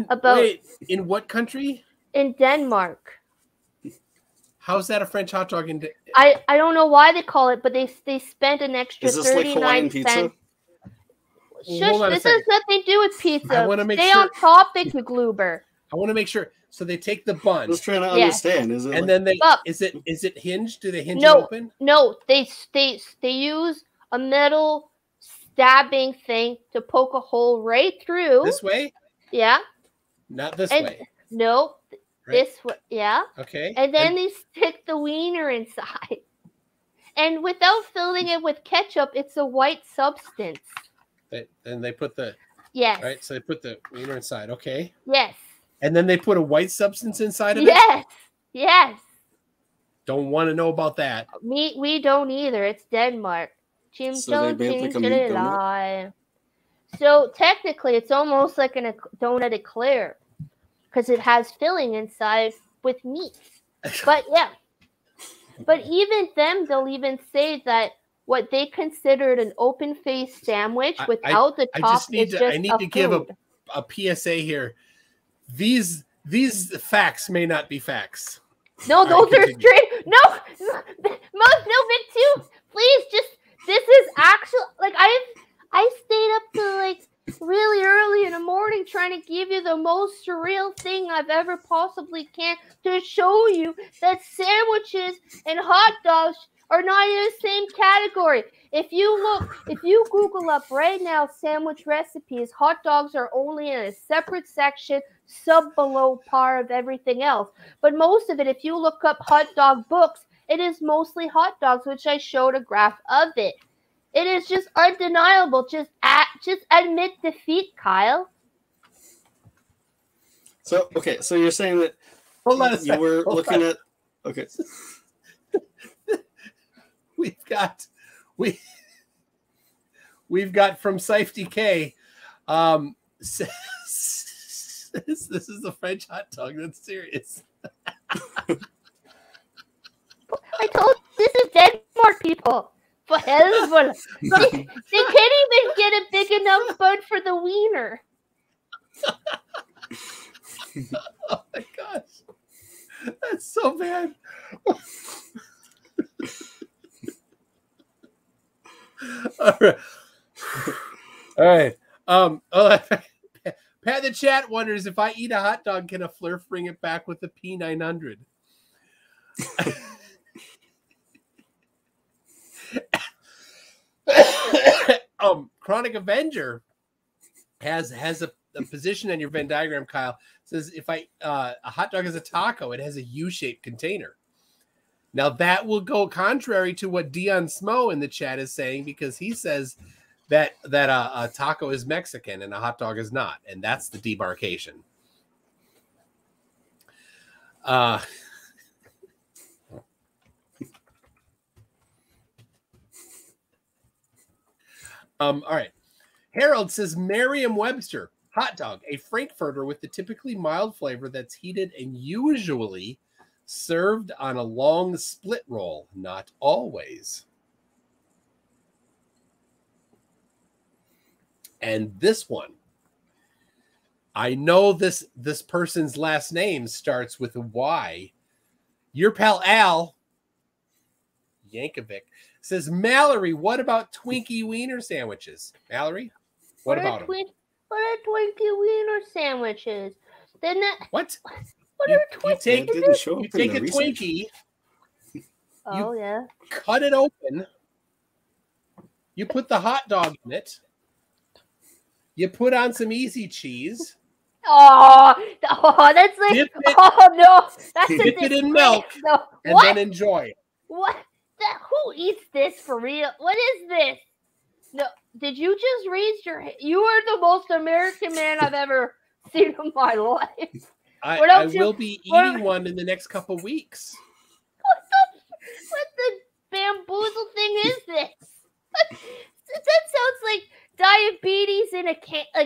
about... Wait, in what country? In Denmark. How's that a French hot dog in... I don't know why they call it, but they spent an extra 39 cents. Shush, this has nothing to do with pizza. I want to make Stay sure... on topic, McGluber. I want to make sure. So they take the bun. I was trying to understand. Is it? And then they is it hinged? Do they hinge it open? No, they use a metal stabbing thing to poke a hole right through. This way? Yeah. Not this And, way. No, Right? this way. Yeah. Okay. And then they stick the wiener inside. And without filling it with ketchup, it's a white substance. Then they put the Yes. Right, so they put the wiener inside. Okay. Yes. And then they put a white substance inside of it. Yes. Yes. Don't want to know about that. We don't either. It's Denmark. So they make like a meat donut? So technically, it's almost like a donut eclair because it has filling inside with meat. But yeah. But even them, they'll even say that what they considered an open-faced sandwich without the top is just I need to give food. a PSA here. These facts may not be facts. No, All those right, are continue. straight. No, Big Two. Please, this is actual. Like I stayed up to like really early in the morning trying to give you the most surreal thing I've ever possibly can to show you that sandwiches and hot dogs are not in the same category. If you Google up right now sandwich recipes, hot dogs are only in a separate section, sub below par of everything else. But most of it, if you look up hot dog books, it is mostly hot dogs, which I showed a graph of it. It is just undeniable. Just admit defeat, Kyle. So okay, so you're saying that Hold on a you sec. were Hold looking on. at okay. We've got from Safety K. This is a French hot dog. That's serious. I told this is Denmark people. For helvete. They can't even get a big enough bud for the wiener. Oh my gosh. That's so bad. All right. Pat the chat wonders if I eat a hot dog, can a Flurf bring it back with the P900? Chronic Avenger has a position on your Venn diagram, Kyle. It says if a hot dog is a taco, it has a U-shaped container. Now that will go contrary to what Dion Smo in the chat is saying, because he says that a taco is Mexican and a hot dog is not, and that's the demarcation. All right. Harold says Merriam-Webster hot dog, a Frankfurter with the typically mild flavor that's heated and usually served on a long split roll, not always. And this one, I know this person's last name starts with a Y. Your pal Al Yankovic says, Mallory, what about Twinkie wiener sandwiches? Mallory, what about them? What are Twinkie wiener sandwiches? Then what? What are Twinkie? You take a Twinkie. Oh yeah. Cut it open. You put the hot dog in it. You put on some easy cheese. Oh, that's like oh no, that's a dip it in milk no. and What? then enjoy it. What? Who eats this for real? What is this? No, did you just raise your hand? You are the most American man I've ever seen in my life. I will be eating one in the next couple weeks. What the bamboozle thing is this? That sounds like diabetes in a can. Why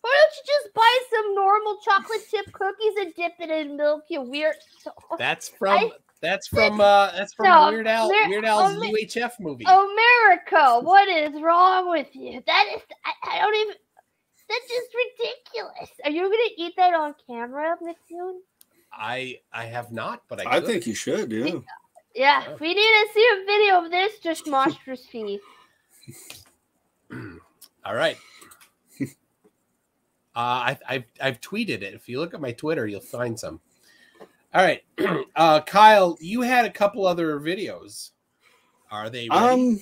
don't you just buy some normal chocolate chip cookies and dip it in milk? You weird. That's from No, Weird Al's UHF movie. America, what is wrong with you? That is, I don't even. That's just ridiculous. Are you gonna eat that on camera, McTune? I have not, but I think you should. Yeah. Yeah, we need to see a video of this. Just monstrous feed. All right. I've tweeted it. If you look at my Twitter, you'll find some. All right, Kyle, you had a couple other videos. Are they ready?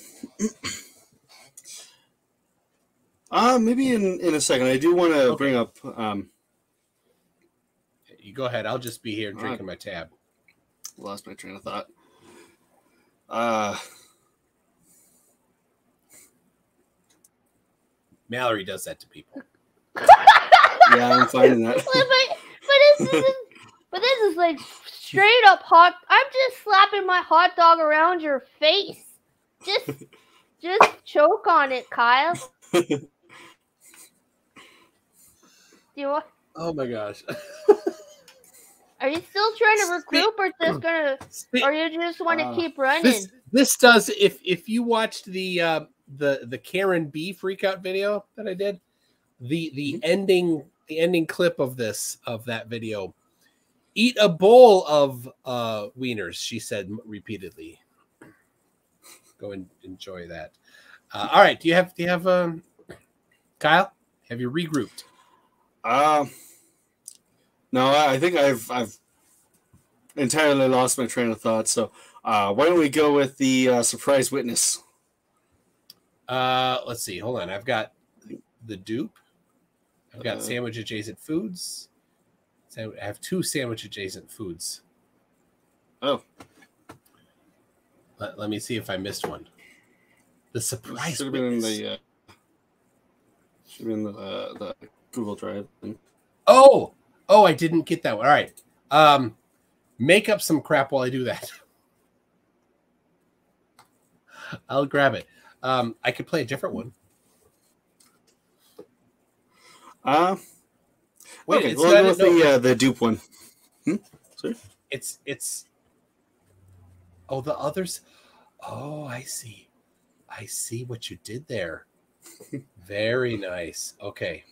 Maybe in a second. I do want to bring up. You go ahead. I'll just be here drinking my tab. Lost my train of thought. Mallory does that to people. Yeah, I'm finding that. But this is like straight up hot. I'm just slapping my hot dog around your face. Just choke on it, Kyle. Do you want? Oh my gosh. Are you still trying to regroup, or just gonna, or you just want to keep running? This does. If you watched the Karen B freakout video that I did, the ending clip of that video. Eat a bowl of wieners, she said repeatedly. Go and enjoy that. All right. Do you have Kyle? Have you regrouped? No, I think I've entirely lost my train of thought. So why don't we go with the surprise witness? Let's see. Hold on. I've got the dupe. I've got sandwich adjacent foods. I have 2 sandwich adjacent foods. Oh. Let me see if I missed one. The surprise should have witness. been in the Google Drive thing. Oh, I didn't get that one. All right. Make up some crap while I do that. I'll grab it. I could play a different one. Wait, okay, we'll go with the dupe one. Sorry? It's oh, the others. Oh, I see. I see what you did there. Very nice. Okay.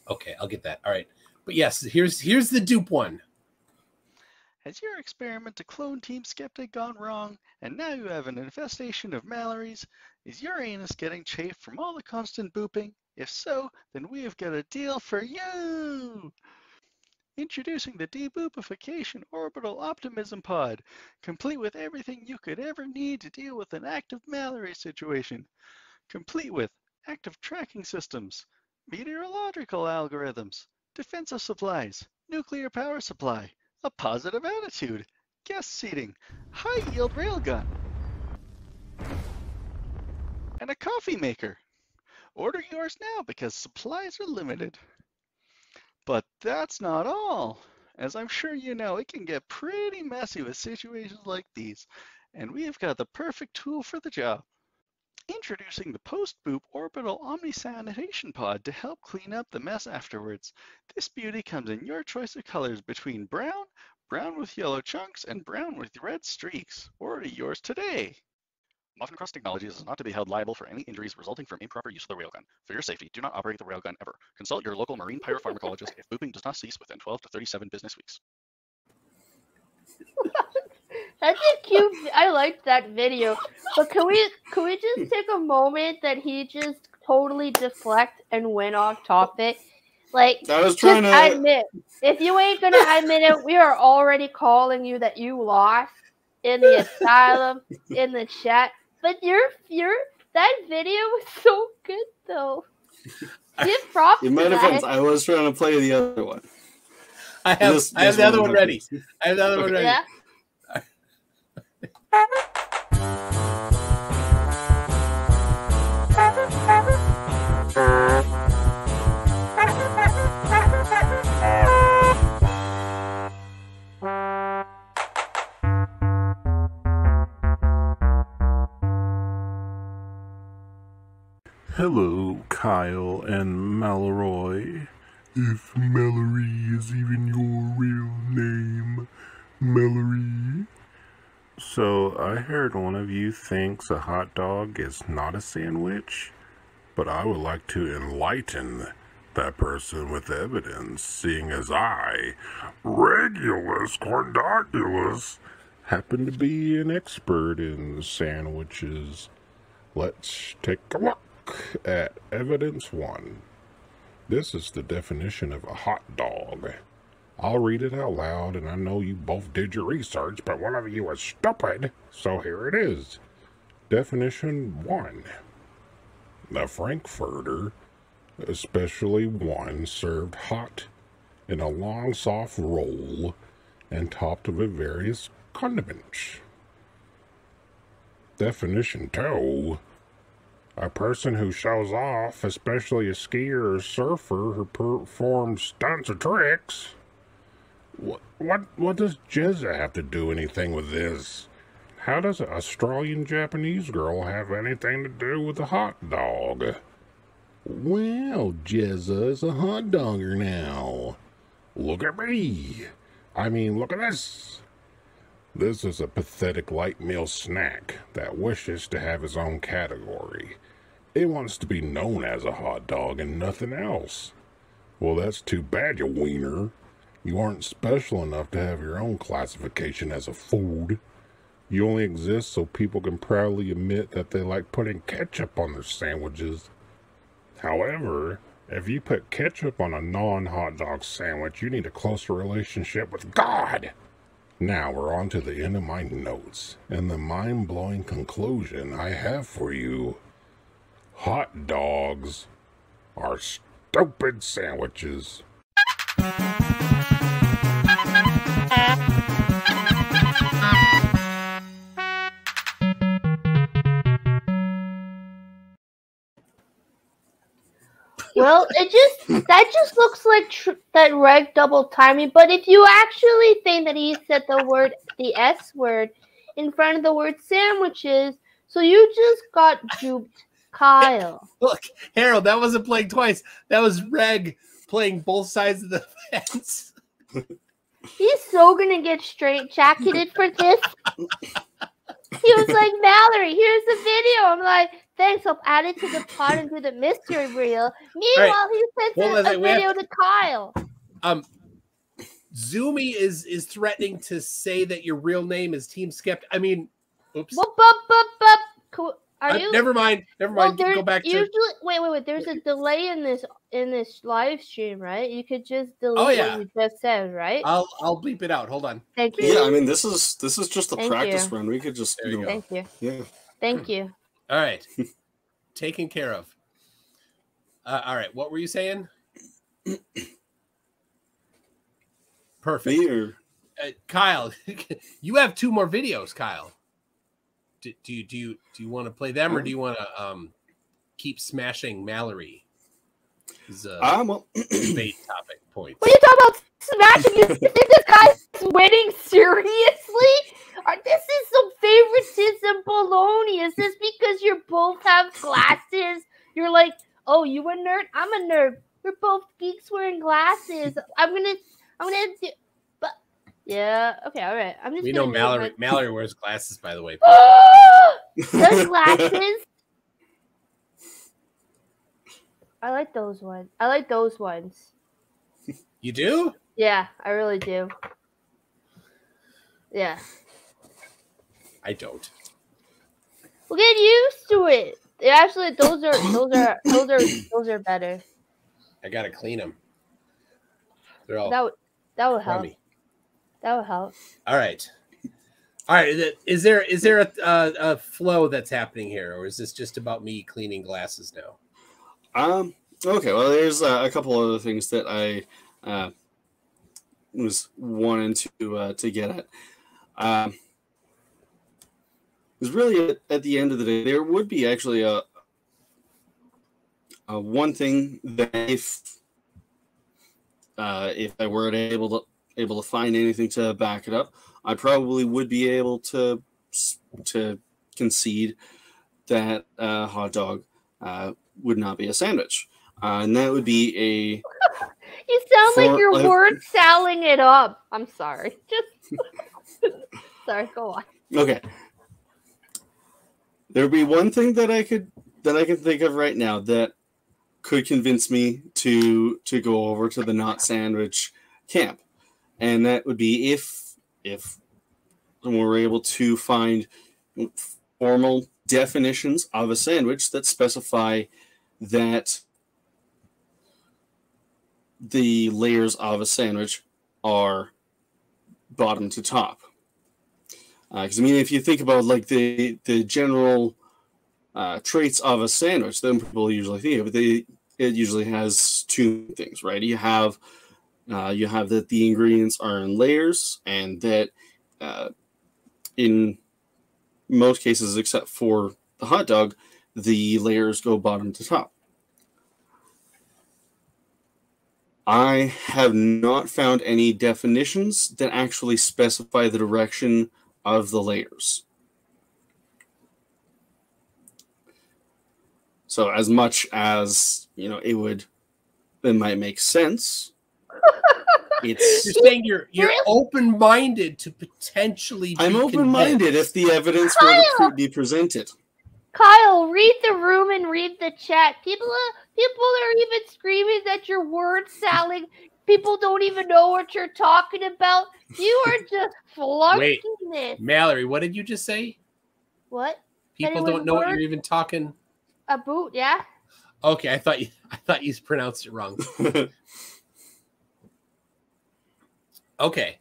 Okay, I'll get that. All right. But yes, here's the dupe one. Has your experiment to clone Team Skeptic gone wrong, and now you have an infestation of Mallory's? Is your anus getting chafed from all the constant booping? If so, then we have got a deal for you! Introducing the Deboopification Orbital Optimism Pod, complete with everything you could ever need to deal with an active Mallory situation. Complete with active tracking systems, meteorological algorithms, defensive supplies, nuclear power supply, a positive attitude, guest seating, high-yield railgun, and a coffee maker. Order yours now because supplies are limited. But that's not all. As I'm sure you know, it can get pretty messy with situations like these, and we have got the perfect tool for the job. Introducing the Post-Boop Orbital Omni-Sanitation Pod to help clean up the mess afterwards. This beauty comes in your choice of colors between brown, brown with yellow chunks, and brown with red streaks. Order yours today. Muffin Crust Technologies is not to be held liable for any injuries resulting from improper use of the railgun. For your safety, do not operate the railgun ever. Consult your local marine pyropharmacologist if booping does not cease within 12 to 37 business weeks. That's a cute. I liked that video. But can we just take a moment that he just totally deflect and went off topic? Like, I was trying just to admit. If you ain't gonna admit it, we are already calling you that you lost in the asylum, in the chat. But that video was so good though. Give props In my to defense, that. I was trying to play the other one. I have the other one ready. I have the other one ready. Yeah. Hello, Kyle and Mallory. If Mallory is even your real name, Mallory. So, I heard one of you thinks a hot dog is not a sandwich, but I would like to enlighten that person with evidence, seeing as I, Regulus Cordaculus, happen to be an expert in sandwiches. Let's take a look at evidence 1. This is the definition of a hot dog. I'll read it out loud, and I know you both did your research, but one of you is stupid, so here it is. Definition 1. The Frankfurter, especially one served hot in a long soft roll and topped with various condiments. Definition 2. A person who shows off, especially a skier or surfer who performs stunts or tricks. What does Jezza have to do anything with this? How does an Australian Japanese girl have anything to do with a hot dog? Well, Jezza is a hot dogger now. Look at me. I mean, look at this. This is a pathetic light meal snack that wishes to have its own category. It wants to be known as a hot dog and nothing else. Well, that's too bad, you wiener. You aren't special enough to have your own classification as a food. You only exist so people can proudly admit that they like putting ketchup on their sandwiches. However, if you put ketchup on a non-hot dog sandwich, you need a closer relationship with God. Now we're on to the end of my notes, and the mind-blowing conclusion I have for you. Hot dogs are stupid sandwiches. Well, that just looks like that Reg double timing. But if you actually think that he said the S word in front of the word sandwiches, so you just got duped, Kyle. Look, Harold, that wasn't playing twice. That was Reg playing both sides of the fence. He's so gonna get straight jacketed for this. He was like, Mallory, here's the video. I'm like, thanks, I'll add it to the pod and do the mystery reel. Meanwhile, he sends a video to Kyle. Zoomy is threatening to say that your real name is Team Skeptic. I mean, oops. Cool. Are you? Never mind. Well, go back to. Usually, wait. There's a delay in this live stream, right? You could just delete what you just said, right? I'll bleep it out. Hold on. Thank you. Yeah, I mean this is just a practice run. We could just there you go. Thank you. Yeah. Thank you. All right. Taken care of. All right. What were you saying? Perfect. Kyle, you have 2 more videos, Kyle. Do you want to play them, or do you want to keep smashing Mallory? Debate topic points. What are you talking about smashing? You think this guy's winning seriously? This is some favoritism baloney. Is this because you both have glasses? You're like, oh, you a nerd? I'm a nerd. We're both geeks wearing glasses. I'm gonna do. But yeah, okay, all right. I'm just. We know Mallory. Mallory wears glasses, by the way. Those glasses. I like those ones. You do? Yeah, I really do. Yeah. I don't. We'll get used to it. Actually, those are better. I gotta clean them. They're all. That would help. crummy. That would help. All right. Is there a flow that's happening here, or is this just about me cleaning glasses now? Okay. Well, there's a couple other things that I was wanting to get at. Because really, at the end of the day, there would be actually a one thing that if I were able to find anything to back it up, I probably would be able to concede that a hot dog would not be a sandwich, and that would be a. You sound like you're word sallying it up. I'm sorry. Just sorry. Go on. Okay. There would be one thing that I can think of right now that could convince me to go over to the not sandwich camp, and that would be if we're able to find formal definitions of a sandwich that specify that the layers of a sandwich are bottom to top. Because I mean, if you think about like the general traits of a sandwich that people usually think of. It usually has two things, right? You have that the ingredients are in layers, and that in most cases, except for the hot dog, the layers go bottom to top. I have not found any definitions that actually specify the direction of the layers. So as much as, it might make sense, You're saying you're open-minded to potentially be I'm open-minded convinced. if the evidence were to be presented. Kyle, read the room and read the chat. People are even screaming that your word salad. People don't even know what you're talking about. You are just flunking this. Mallory, what did you just say? What? People don't know what you're even talking about, yeah? Okay, I thought you pronounced it wrong. Okay.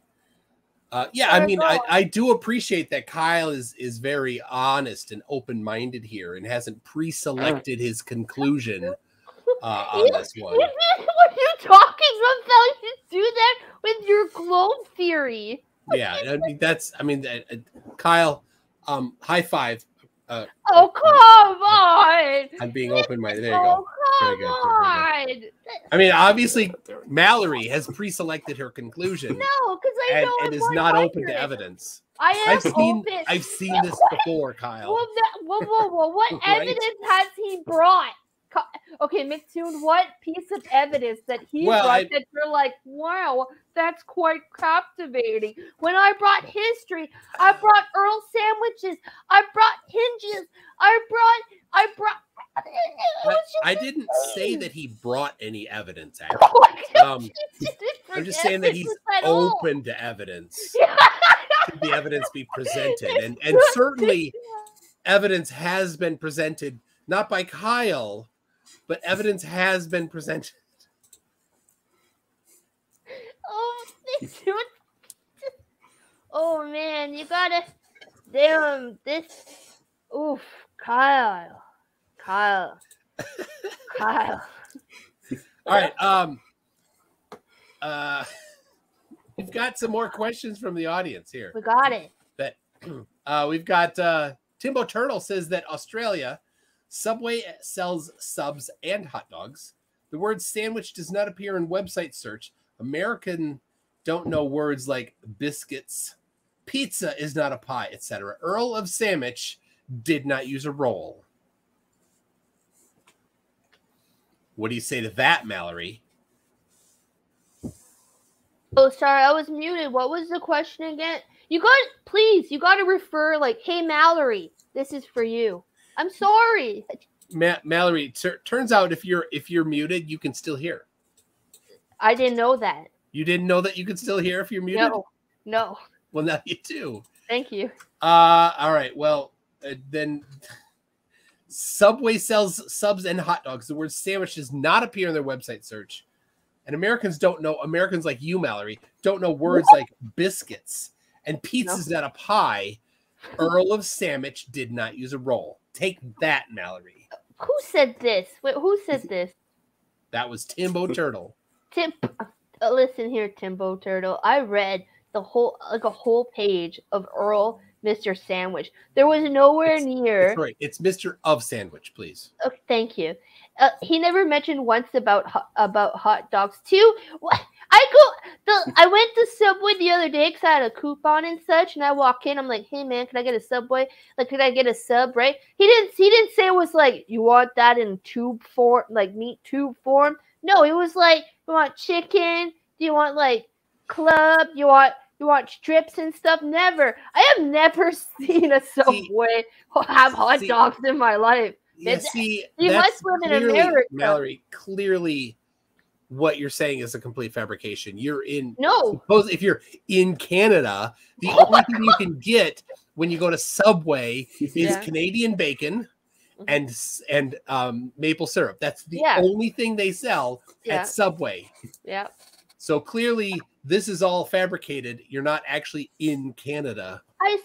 Yeah, I mean, I do appreciate that Kyle is very honest and open-minded here and hasn't pre-selected his conclusion on this one. What are you talking about? You do that with your globe theory. Yeah, Kyle, high five. Oh, come on! I'm being open-minded. There you go. Come on! I mean, obviously, Mallory has pre-selected her conclusion. No, because I know and is not open to evidence. I've seen this before, Kyle. Whoa! What evidence has he brought? Okay, McToon, what piece of evidence that he brought that you're like, wow, that's quite captivating? When I brought history, I brought Earl sandwiches, I brought hinges, I brought. I didn't say that he brought any evidence. Actually, I'm just saying that he's open to evidence. Should the evidence be presented, and certainly evidence has been presented, not by Kyle, but evidence has been presented. Oh man, you gotta. Damn this. Oof, Kyle. All right. We've got some more questions from the audience here. We got it. We've got Timbo Turtle says that Australia, Subway sells subs and hot dogs. The word sandwich does not appear in website search. American don't know words like biscuits. Pizza is not a pie, etc. Earl of Sandwich did not use a roll. What do you say to that, Mallory? Oh, sorry, I was muted. What was the question again? You got to refer like, hey, Mallory, this is for you. I'm sorry. Mallory, turns out if you're muted, you can still hear. I didn't know that. You didn't know that you could still hear if you're muted? No. Well, now you do. Thank you. All right. Well, then Subway sells subs and hot dogs. The word sandwich does not appear in their website search. And Americans like you, Mallory, don't know words like biscuits. And pizza's not a pie. Earl of Sandwich did not use a roll. Take that, Mallory. Who said this? Wait, who said this? That was Timbo Turtle. Listen here, Timbo Turtle. I read a whole page of Earl Mr. Sandwich. There was nowhere near. Sorry, it's Mr. of Sandwich, please. Okay, thank you. He never mentioned once about hot dogs too. I went to Subway the other day because I had a coupon and such, and I walk in. I'm like, hey man, can I get a Subway? Like, can I get a sub? Right? He didn't say it was like, you want that in tube form, like meat tube form. No, it was like, you want chicken? Do you want like club? You want strips and stuff? Never. I have never seen a Subway have hot dogs in my life. Yeah, you must live in America. Mallory, clearly what you're saying is a complete fabrication. Suppose if you're in Canada, the only thing you can get when you go to Subway is Canadian bacon and maple syrup. That's the only thing they sell at Subway. Yeah. So clearly this is all fabricated. You're not actually in Canada. I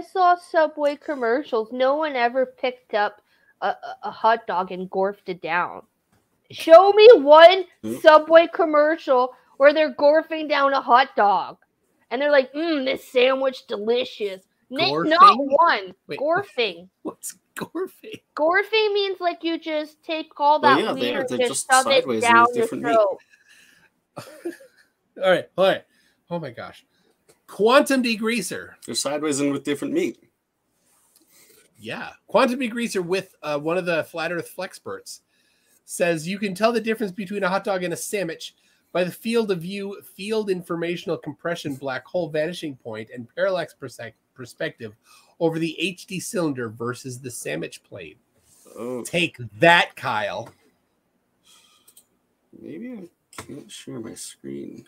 saw Subway commercials. No one ever picked up a hot dog and gorfed it down. Show me one Subway commercial where they're gorfing down a hot dog. And they're like, this sandwich delicious. Not one. Wait, gorfing. What's gorfing? Gorfing means like you just take all that wiener and just shove it down your throat. All right. Oh my gosh. Quantum degreaser. They're sideways and with different meat. Yeah. Quantum degreaser with one of the Flat Earth Flexperts says you can tell the difference between a hot dog and a sandwich by the field of view, field informational compression, black hole vanishing point, and parallax perspective over the HD cylinder versus the sandwich plane. Oh. Take that, Kyle. Maybe I can't share my screen.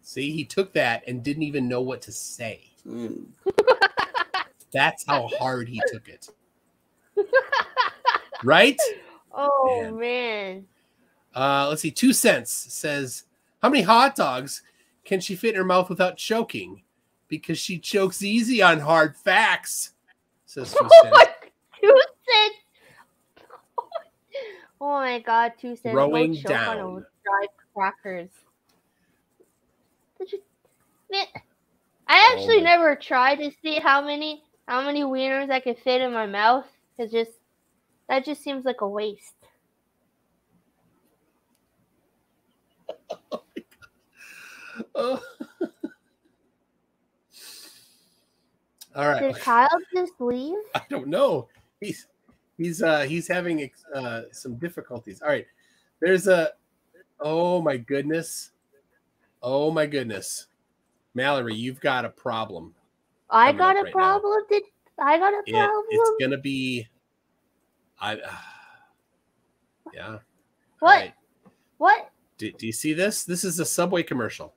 See, he took that and didn't even know what to say. That's how hard he took it. Right? Oh, man. Let's see. 2 cents says, how many hot dogs can she fit in her mouth without choking? Because she chokes easy on hard facts. Says 2 cents. 2 cents. Oh my God, 2 cents. Throwing choke down. on dried crackers. Man, I actually never tried to see how many wieners I could fit in my mouth. That just seems like a waste. Oh. All right. Did Kyle just leave? I don't know. He's having some difficulties. All right. There's a. Oh my goodness. Oh my goodness. Mallory, you've got a problem. I got a problem. I got a problem? It's gonna be. Yeah. What? Right. What? Do you see this? This is a Subway commercial.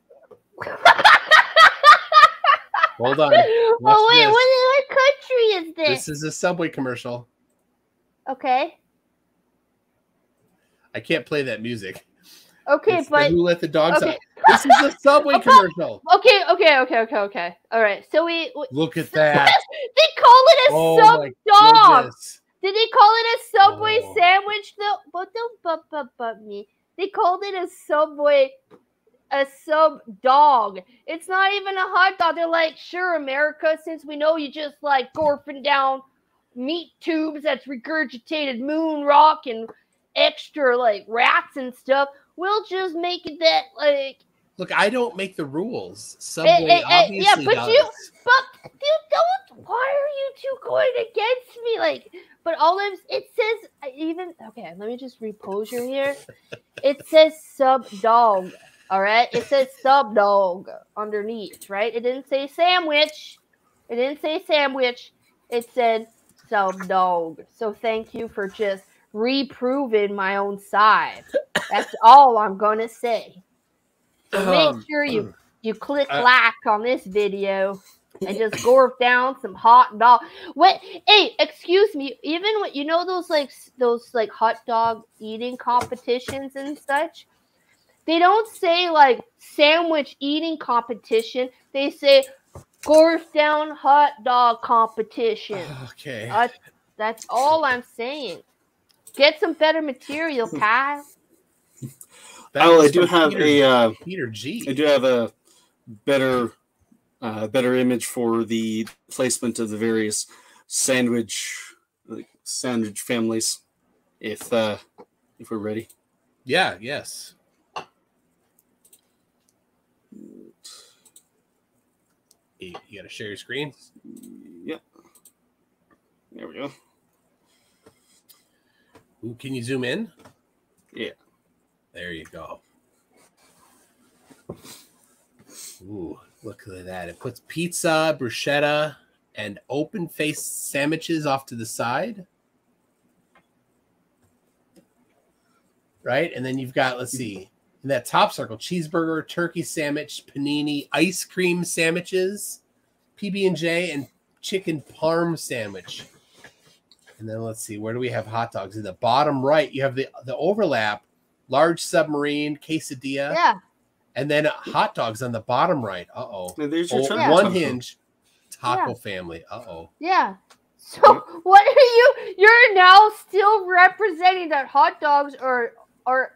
Hold on. Oh wait, what country is this? This is a Subway commercial. Okay. I can't play that music. Okay, It's but the Who Let the Dogs Out. This is a Subway commercial. Okay. All right. So we Look at that. They call it a sub my dog. goodness. Did they call it a Subway sandwich though? But me. They called it a Subway, a sub dog. It's not even a hot dog. They're like, sure, America, since we know you just like gorfing down meat tubes that's regurgitated moon rock and extra like rats and stuff, we'll just make it that like. Look, I don't make the rules. Subway obviously but does. you don't. Why are you two going against me? Like, but it says even okay. Let me just repose you here. It says sub dog. All right, it says sub dog underneath. Right, it didn't say sandwich. It said sub dog. So thank you for just reproving my own side. That's all I'm gonna say. So make sure you click like on this video and just gorf down some hot dog. What? Hey, excuse me. Even when you know those hot dog eating competitions and such, they don't say like sandwich eating competition. They say gorf down hot dog competition. Okay. That's all I'm saying. Get some better material, Kyle. I do have Peter G. I do have a better image for the placement of the various sandwich families. If we're ready. Yeah. Yes. You got to share your screen. Yeah. There we go. Ooh, can you zoom in? Yeah. There you go. Ooh, look at that. It puts pizza, bruschetta, and open-faced sandwiches off to the side. Right? And then you've got, let's see, in that top circle, cheeseburger, turkey sandwich, panini, ice cream sandwiches, PB&J, and chicken parm sandwich. And then let's see, where do we have hot dogs? In the bottom right, you have the overlap. Large submarine, quesadilla, And then hot dogs on the bottom right. Uh-oh. There's your One hinge. Taco family. Uh-oh. Yeah. So what are you? You're now still representing that hot dogs are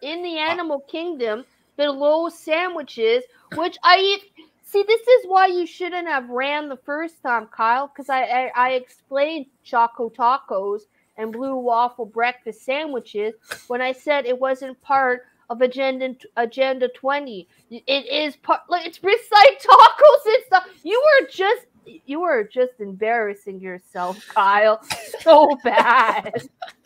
in the animal kingdom below sandwiches, which I eat. See, this is why you shouldn't have ran the first time, Kyle, because I explained Choco Tacos and Blue Waffle breakfast sandwiches when I said it wasn't part of Agenda 20. It is part. Like, it's beside tacos and stuff. You were just embarrassing yourself, Kyle, so bad.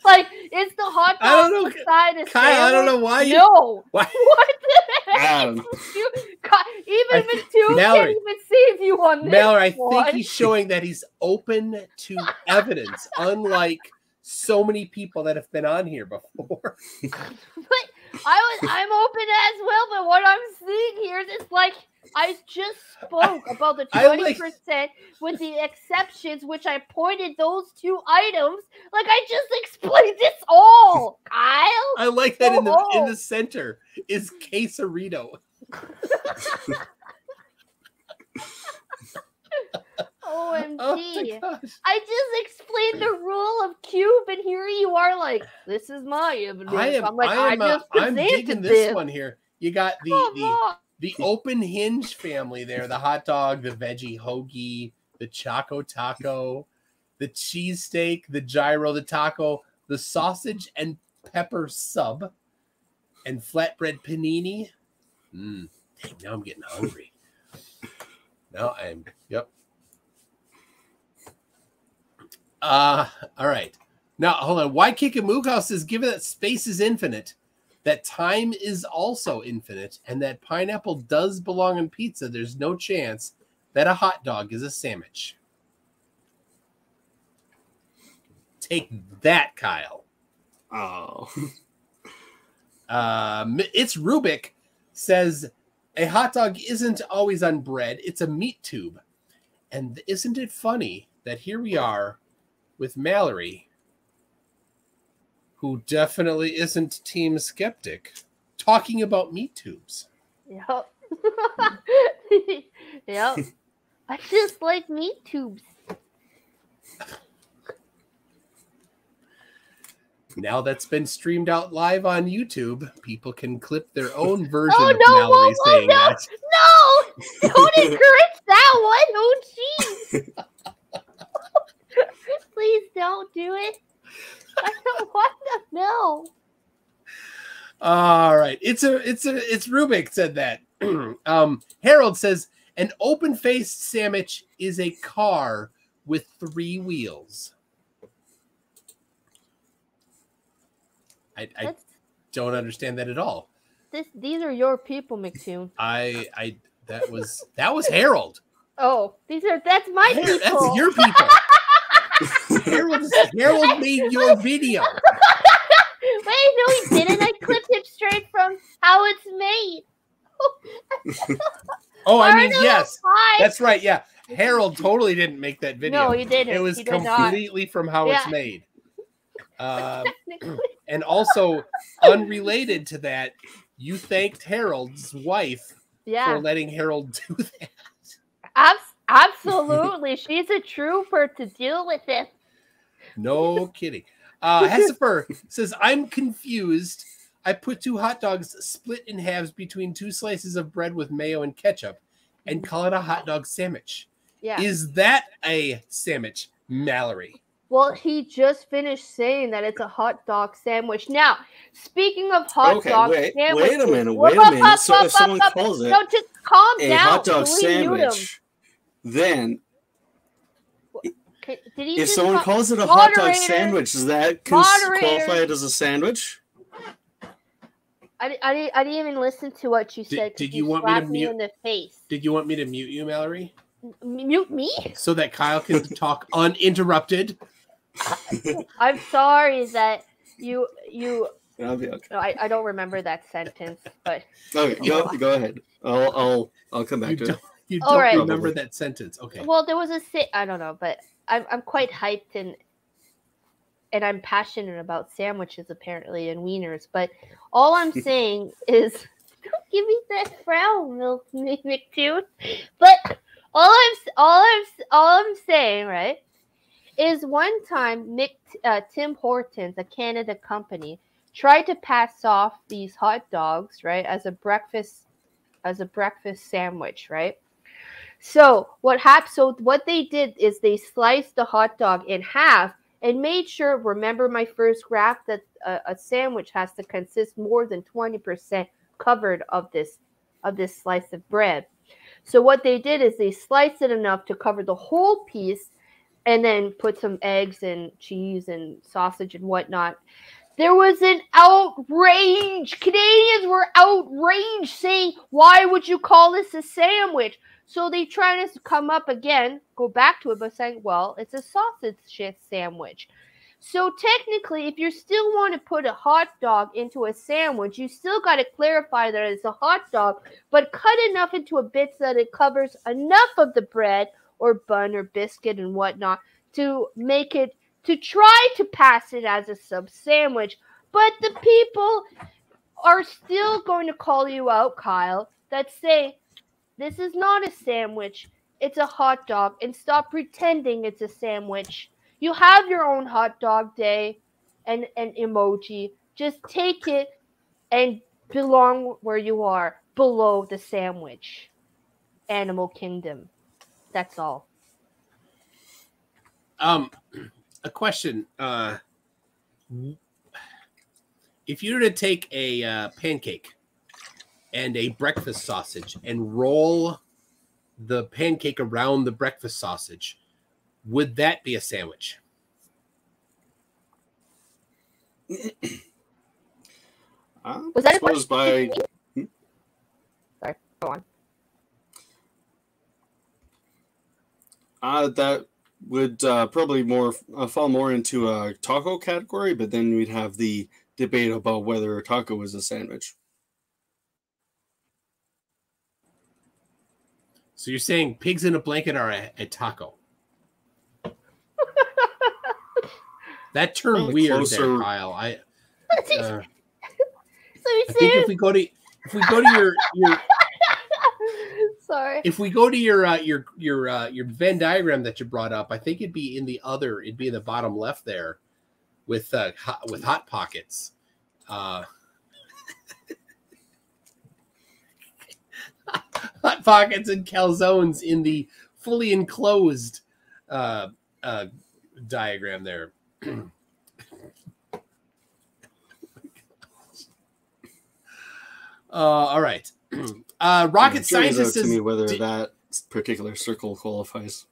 Like, it's the hot dog beside a Kyle, sandwich? I don't know why you. No. Why? What the heck? Even Mattoon can't even save you on this Mallory, I one. think he's showing that he's open to evidence, unlike so many people that have been on here before. But I'm open as well, but what I'm seeing here is it's like I just spoke about the 20% with the exceptions, which I pointed those two items. Like, I just explained this all, Kyle. I like that in the center is quesarito. OMG. Oh my gosh. I just explained the rule of cube, and here you are like, this is my evidence. I'm digging this one here. You got the open hinge family there, the hot dog, the veggie hoagie, the Choco Taco, the cheesesteak, the gyro, the taco, the sausage and pepper sub, and flatbread panini. Dang, now I'm getting hungry. Yep. All right. Now, hold on. Why Kick a Mook House says, given that space is infinite, that time is also infinite, and that pineapple does belong in pizza, there's no chance that a hot dog is a sandwich. Take that, Kyle. Oh. It's Rubik says, a hot dog isn't always on bread. It's a meat tube. And isn't it funny that here we are with Mallory, who definitely isn't Team Skeptic, talking about meat tubes. Yep. Yep. I just like meat tubes. Now that's been streamed out live on YouTube, people can clip their own version Oh, of no, Mallory saying that. No! Don't encourage that one! Oh, jeez! Please don't do it. I don't want to know. All right. It's Rubik said that. Harold says an open-faced sandwich is a car with 3 wheels. I don't understand that at all. These are your people, McToon. That was Harold. Oh, that's my people. That's your people. Harold made your video. Wait, no, he didn't. I clipped it straight from how it's made. Oh, I mean, yes. That's right, yeah. Harold totally didn't make that video. No, he didn't. It was He did completely not. from how it's made. And also, unrelated to that, you thanked Harold's wife for letting Harold do that. Absolutely. She's a trooper to deal with it. No kidding. Hessifer says, I'm confused. I put 2 hot dogs split in halves between 2 slices of bread with mayo and ketchup and call it a hot dog sandwich. Yeah. Is that a sandwich, Mallory? Well, he just finished saying that it's a hot dog sandwich. Now, speaking of hot dog sandwiches... Wait a minute. So if someone calls it just calm a down. hot dog sandwich, then if someone calls it a hot dog sandwich, does that qualify it as a sandwich? I didn't even listen to what you said. Did you want me to mute in the face? Did you want me to mute you, Mallory? Mute me? So that Kyle can talk uninterrupted. I'm sorry that you. That'll be okay. I don't remember that sentence, but okay, go ahead. I'll come back to it. You don't remember that sentence, okay? Well, there was I don't know, but I'm quite hyped and I'm passionate about sandwiches apparently and wieners. But all I'm saying is Don't give me that frown, Milk McTooth. But all I'm saying, right, is one time Tim Hortons, a Canada company, tried to pass off these hot dogs, right, as a breakfast sandwich, right? So what they did is they sliced the hot dog in half and made sure, remember my first graph, that a sandwich has to consist more than 20% covered of this slice of bread. So what they did is they sliced it enough to cover the whole piece and then put some eggs and cheese and sausage and whatnot. There was an outrage. Canadians were outraged, saying, why would you call this a sandwich? So they try to come up again, go back to it, by saying, well, it's a sausage sandwich. So technically, if you still want to put a hot dog into a sandwich, you still got to clarify that it's a hot dog, but cut enough into a bit so that it covers enough of the bread or bun or biscuit and whatnot to make it, to try to pass it as a sub sandwich. But the people are still going to call you out, Kyle, that say, this is not a sandwich, it's a hot dog, and stop pretending it's a sandwich. You have your own hot dog day and emoji. Just take it and belong where you are, below the sandwich. Animal Kingdom. That's all. A question. If you were to take a pancake and a breakfast sausage and roll the pancake around the breakfast sausage, would that be a sandwich? Was that a question? Sorry, go on. That would probably fall more into a taco category, but then we'd have the debate about whether a taco is a sandwich. So you're saying pigs in a blanket are a taco? That turned weird there, Kyle. I think if we go to your sorry. If we go to your Venn diagram that you brought up, I think it'd be in the bottom left there with hot pockets. Hot pockets and calzones in the fully enclosed diagram there. All right. Rocket scientist says, to me whether that particular circle qualifies.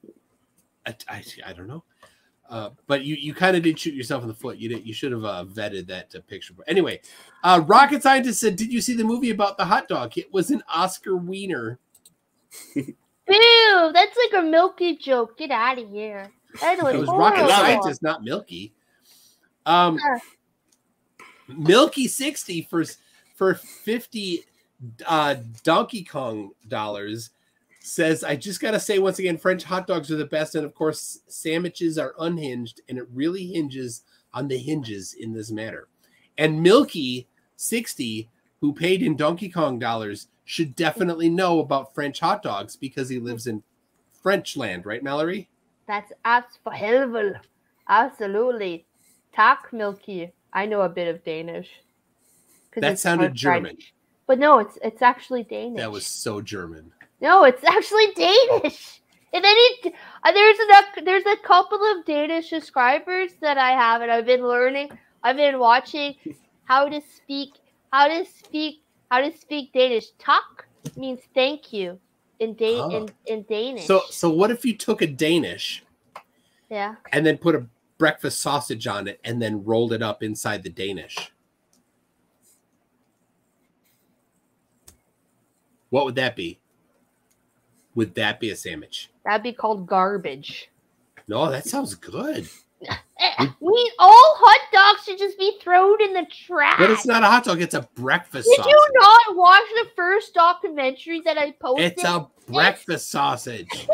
I don't know. But you kind of did shoot yourself in the foot. You should have vetted that picture. But anyway, Rocket Scientist said, did you see the movie about the hot dog? It was an Oscar wiener. Ew, that's like a Milky joke. Get out of here. That was Rocket Scientist, not Milky. Milky 60 for 50 Donkey Kong dollars says, I just got to say once again, French hot dogs are the best. And of course, sandwiches are unhinged, and it really hinges on the hinges in this matter. And Milky 60, who paid in Donkey Kong dollars, should definitely know about French hot dogs because he lives in French land, right, Mallory? That's absolutely. Absolutely. Tak Milky. I know a bit of Danish. That sounded German. But no, it's actually Danish. That was so German. No, it's actually Danish. And then there's a couple of Danish subscribers that I have, and I've been learning. I've been watching how to speak Danish. Tak means thank you in Danish. So what if you took a Danish, yeah, and then put a breakfast sausage on it, and then rolled it up inside the Danish? What would that be? Would that be a sandwich? That'd be called garbage. No, that sounds good. All hot dogs should just be thrown in the trash. But it's not a hot dog, it's a breakfast sausage. Did you not watch the first documentary that I posted? It's a breakfast sausage.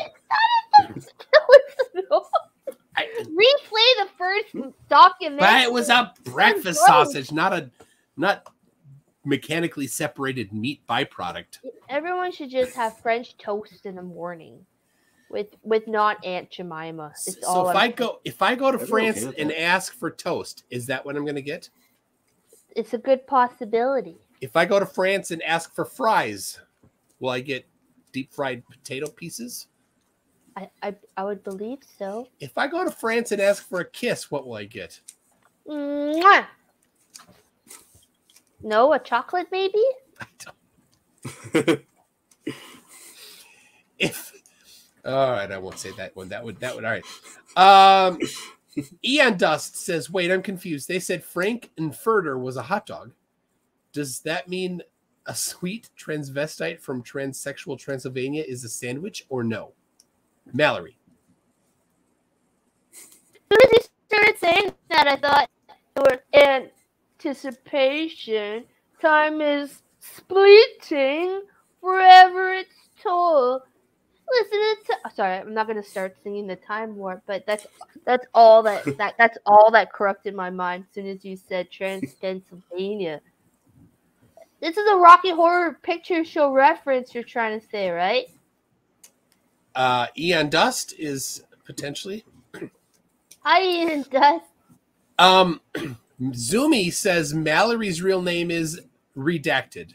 Replay the first documentary. But it was a breakfast sausage, not mechanically separated meat byproduct. Everyone should just have French toast in the morning with not Aunt Jemima. It's So all if I go to I'd be France okay with and that. ask for toast, is that what I'm going to get? It's a good possibility. If I go to France and ask for fries, will I get deep fried potato pieces? I would believe so. If I go to France and ask for a kiss, what will I get? Mwah! No, a chocolate maybe? All right, I won't say that one. That would all right. Eon Dust says, wait, I'm confused. They said Frank Infurter was a hot dog. Does that mean a sweet transvestite from transsexual Transylvania is a sandwich or no? Mallory. As soon as you started saying that, I thought the word anticipation, time is splitting forever it's told. Listen to sorry, I'm not gonna start singing the Time Warp, but that's all that's all that corrupted my mind as soon as you said Pennsylvania. This is a Rocky Horror Picture Show reference you're trying to say, right? Eon Dust is potentially. Hi, Ian Dust. Zumi says Mallory's real name is redacted.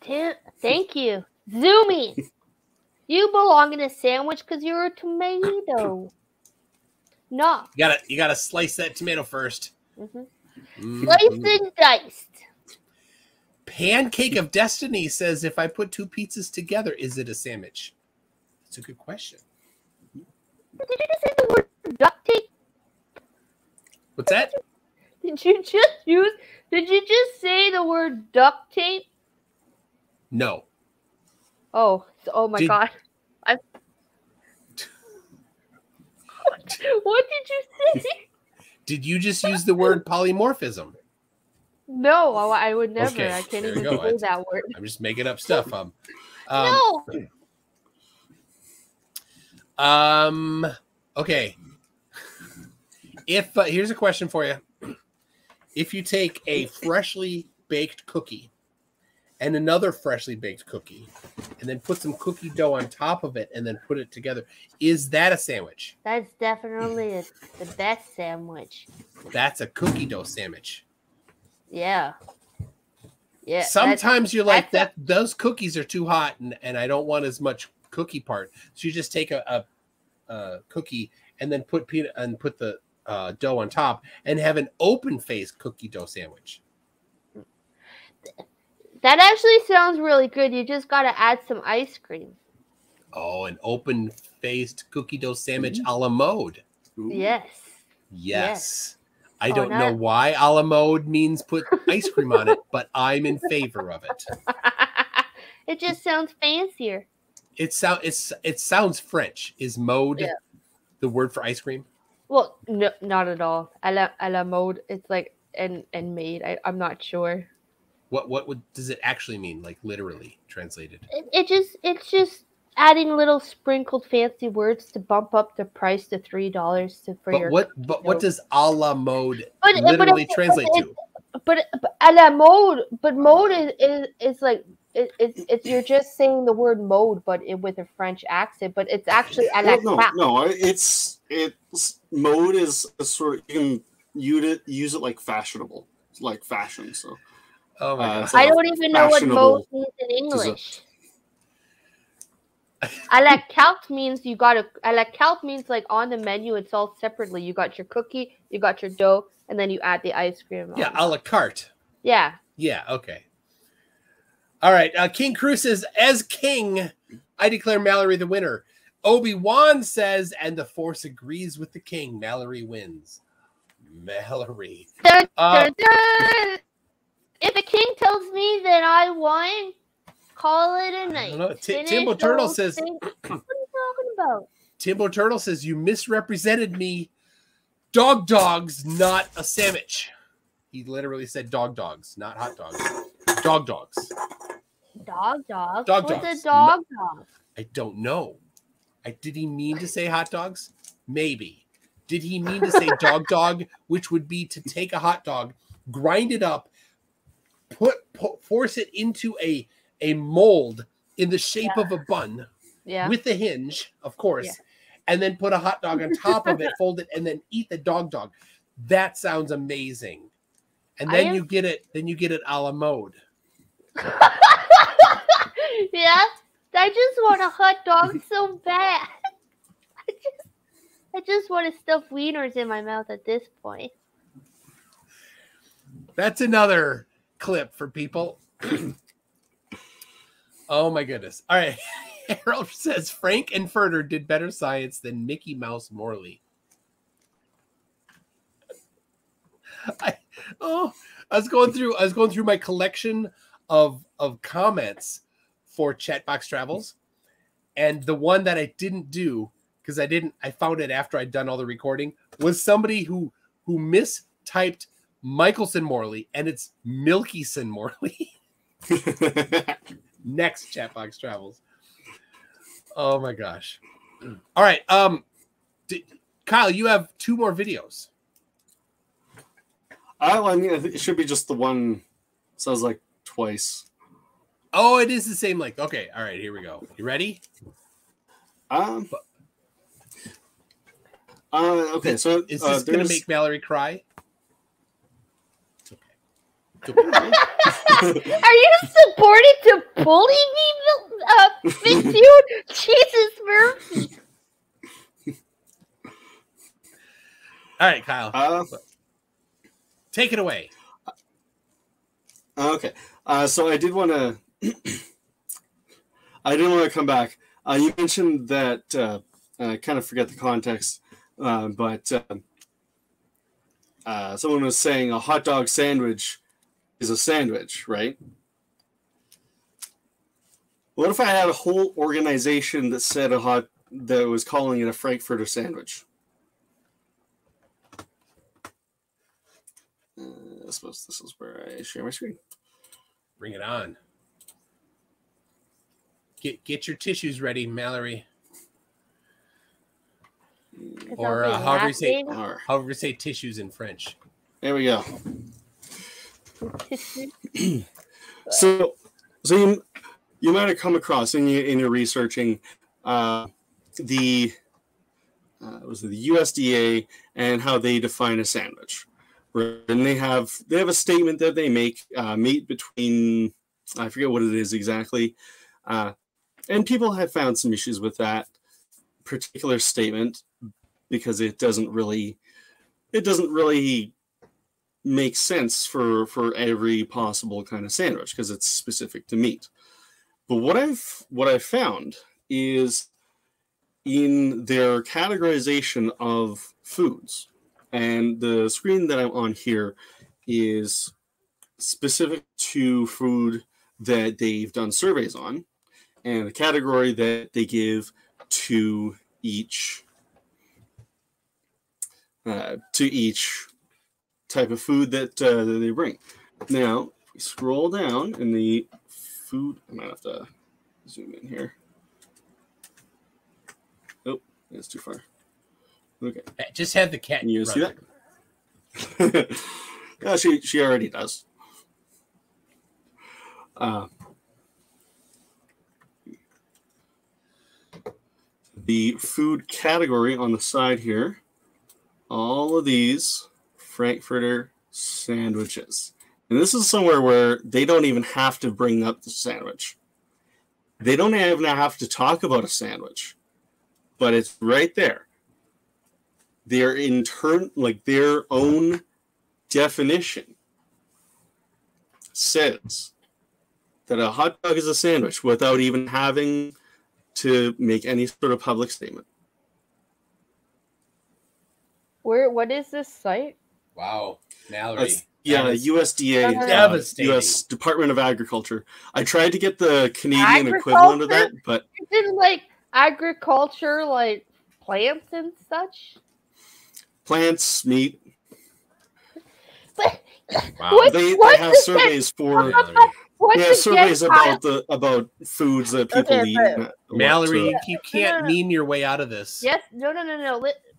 Thank you, Zoomy. You belong in a sandwich because you're a tomato. No. You gotta slice that tomato first. Sliced and diced. Pancake of Destiny says, if I put two pizzas together, is it a sandwich? That's a good question. Did you just say the word duct tape? What's that? Did you just say the word duct tape? No. Oh my God. What did you say? Did you just use the word polymorphism? No, I would never. Okay, I can't there even you go. say that word. I'm just making up stuff. No. Okay. If here's a question for you. If you take a freshly baked cookie and another freshly baked cookie and then put some cookie dough on top of it and then put it together, is that a sandwich? That's definitely the best sandwich. That's a cookie dough sandwich. Yeah. Yeah. Sometimes you're like that. Those cookies are too hot, and I don't want as much cookie part. So you just take a cookie and then put the dough on top and have an open faced cookie dough sandwich. That actually sounds really good. You just got to add some ice cream. Oh, an open faced cookie dough sandwich a la mode. Yes. I don't know why a la mode means put ice cream on it, but I'm in favor of it. It just sounds fancier. It sounds French. Is mode the word for ice cream? Well, no, not at all. A la mode. It's like and made. I'm not sure. What does it actually mean? Like literally translated? It's just adding little sprinkled fancy words to bump up the price to $3 for your. What does a la mode literally translate to? But a la mode, but mode is like it's you're just saying the word mode, but with a French accent. But it's actually a la carte. No, it's mode is a sort of, you can use it like fashionable, like fashion. So. Oh my God. I don't even know what mode means in English. A la carte means a la carte means like on the menu it's all separately. You got your cookie, you got your dough, and then you add the ice cream. Yeah, a la carte. Yeah. Yeah, okay. All right. King Cruz says, as king, I declare Mallory the winner. Obi-Wan says, and the Force agrees with the king. Mallory wins. Mallory. Dun, dun, dun. If a king tells me that I won, call it a night. Timbo Turtle says, what are you talking about? Timbo Turtle says, you misrepresented me. Dogs, not a sandwich. He literally said dogs, not hot dogs. Dogs. Dogs? What's a dog? I don't know. Did he mean to say hot dogs? Maybe. Did he mean to say dog, which would be to take a hot dog, grind it up, force it into a mold in the shape of a bun with a hinge, of course, and then put a hot dog on top of it, fold it, and then eat the dog. That sounds amazing. And then you get it a la mode. Yeah, I just want a hot dog so bad. I just want to stuff wieners in my mouth at this point. That's another clip for people. Oh my goodness. All right. Harold says Frank and Furter did better science than Mickey Mouse Morley. I was going through my collection of comments for Chatbox Travels, and the one that I didn't do because I found it after I'd done all the recording was somebody who mistyped Michelson Morley, and it's Milkyson Morley. Next Chatbox Travels. Oh my gosh. All right. Kyle, you have 2 more videos. I mean, I think it should be just the one. Sounds like twice. Oh, it is the same length. Okay. All right. Here we go. You ready? Okay. So is this going to make Mallory cry? Are you supporting to bully me, Big Dude? Jesus Murphy. All right, Kyle. Take it away. Okay. So I did want to come back. You mentioned that I kind of forget the context, but someone was saying a hot dog sandwich is a sandwich, right? What if I had a whole organization that said that was calling it a Frankfurter sandwich? I suppose this is where I share my screen. Bring it on. Get your tissues ready, Mallory. Or however you say tissues in French. There we go. So you might have come across in your researching the USDA and how they define a sandwich. And they have a statement that they make made between, I forget what it is exactly, and people have found some issues with that particular statement because it doesn't really make sense for every possible kind of sandwich because it's specific to meat. But what I've found is in their categorization of foods. And the screen that I'm on here is specific to food that they've done surveys on, and the category that they give to each type of food that they bring. Now, if we scroll down in the food, I might have to zoom in here. Oh, that's too far. Okay. Just have the cat. You see that? Yeah, she already does. The food category on the side here, all of these Frankfurter sandwiches. And this is somewhere where they don't even have to bring up the sandwich. They don't even have to talk about a sandwich. But it's right there. Their their own definition says that a hot dog is a sandwich without even having to make any sort of public statement. What is this site? Wow, Mallory. USDA, devastating. U.S. Department of Agriculture. I tried to get the Canadian equivalent of that, but isn't like agriculture like plants and such? Plants, meat. But wow. They have surveys for surveys about foods that people eat. Mallory, you can't meme your way out of this. Yes, no.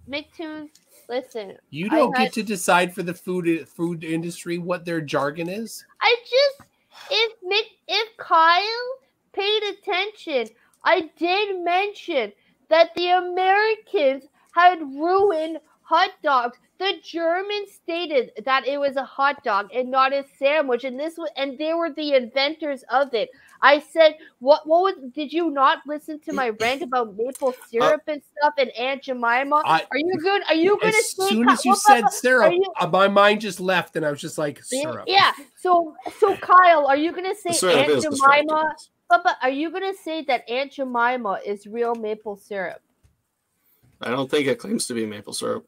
Make tunes. Listen, You don't get to decide for the food industry what their jargon is. I just if Kyle paid attention, I did mention that the Americans had ruined hot dogs. The Germans stated that it was a hot dog and not a sandwich, and they were the inventors of it. I said, did you not listen to my rant about maple syrup and stuff and Aunt Jemima? Are you good? Are you going to say? As soon as you said syrup, my mind just left, and I was just like, syrup. Yeah. So Kyle, are you going to say syrup Aunt Jemima? But are you going to say that Aunt Jemima is real maple syrup? I don't think it claims to be maple syrup.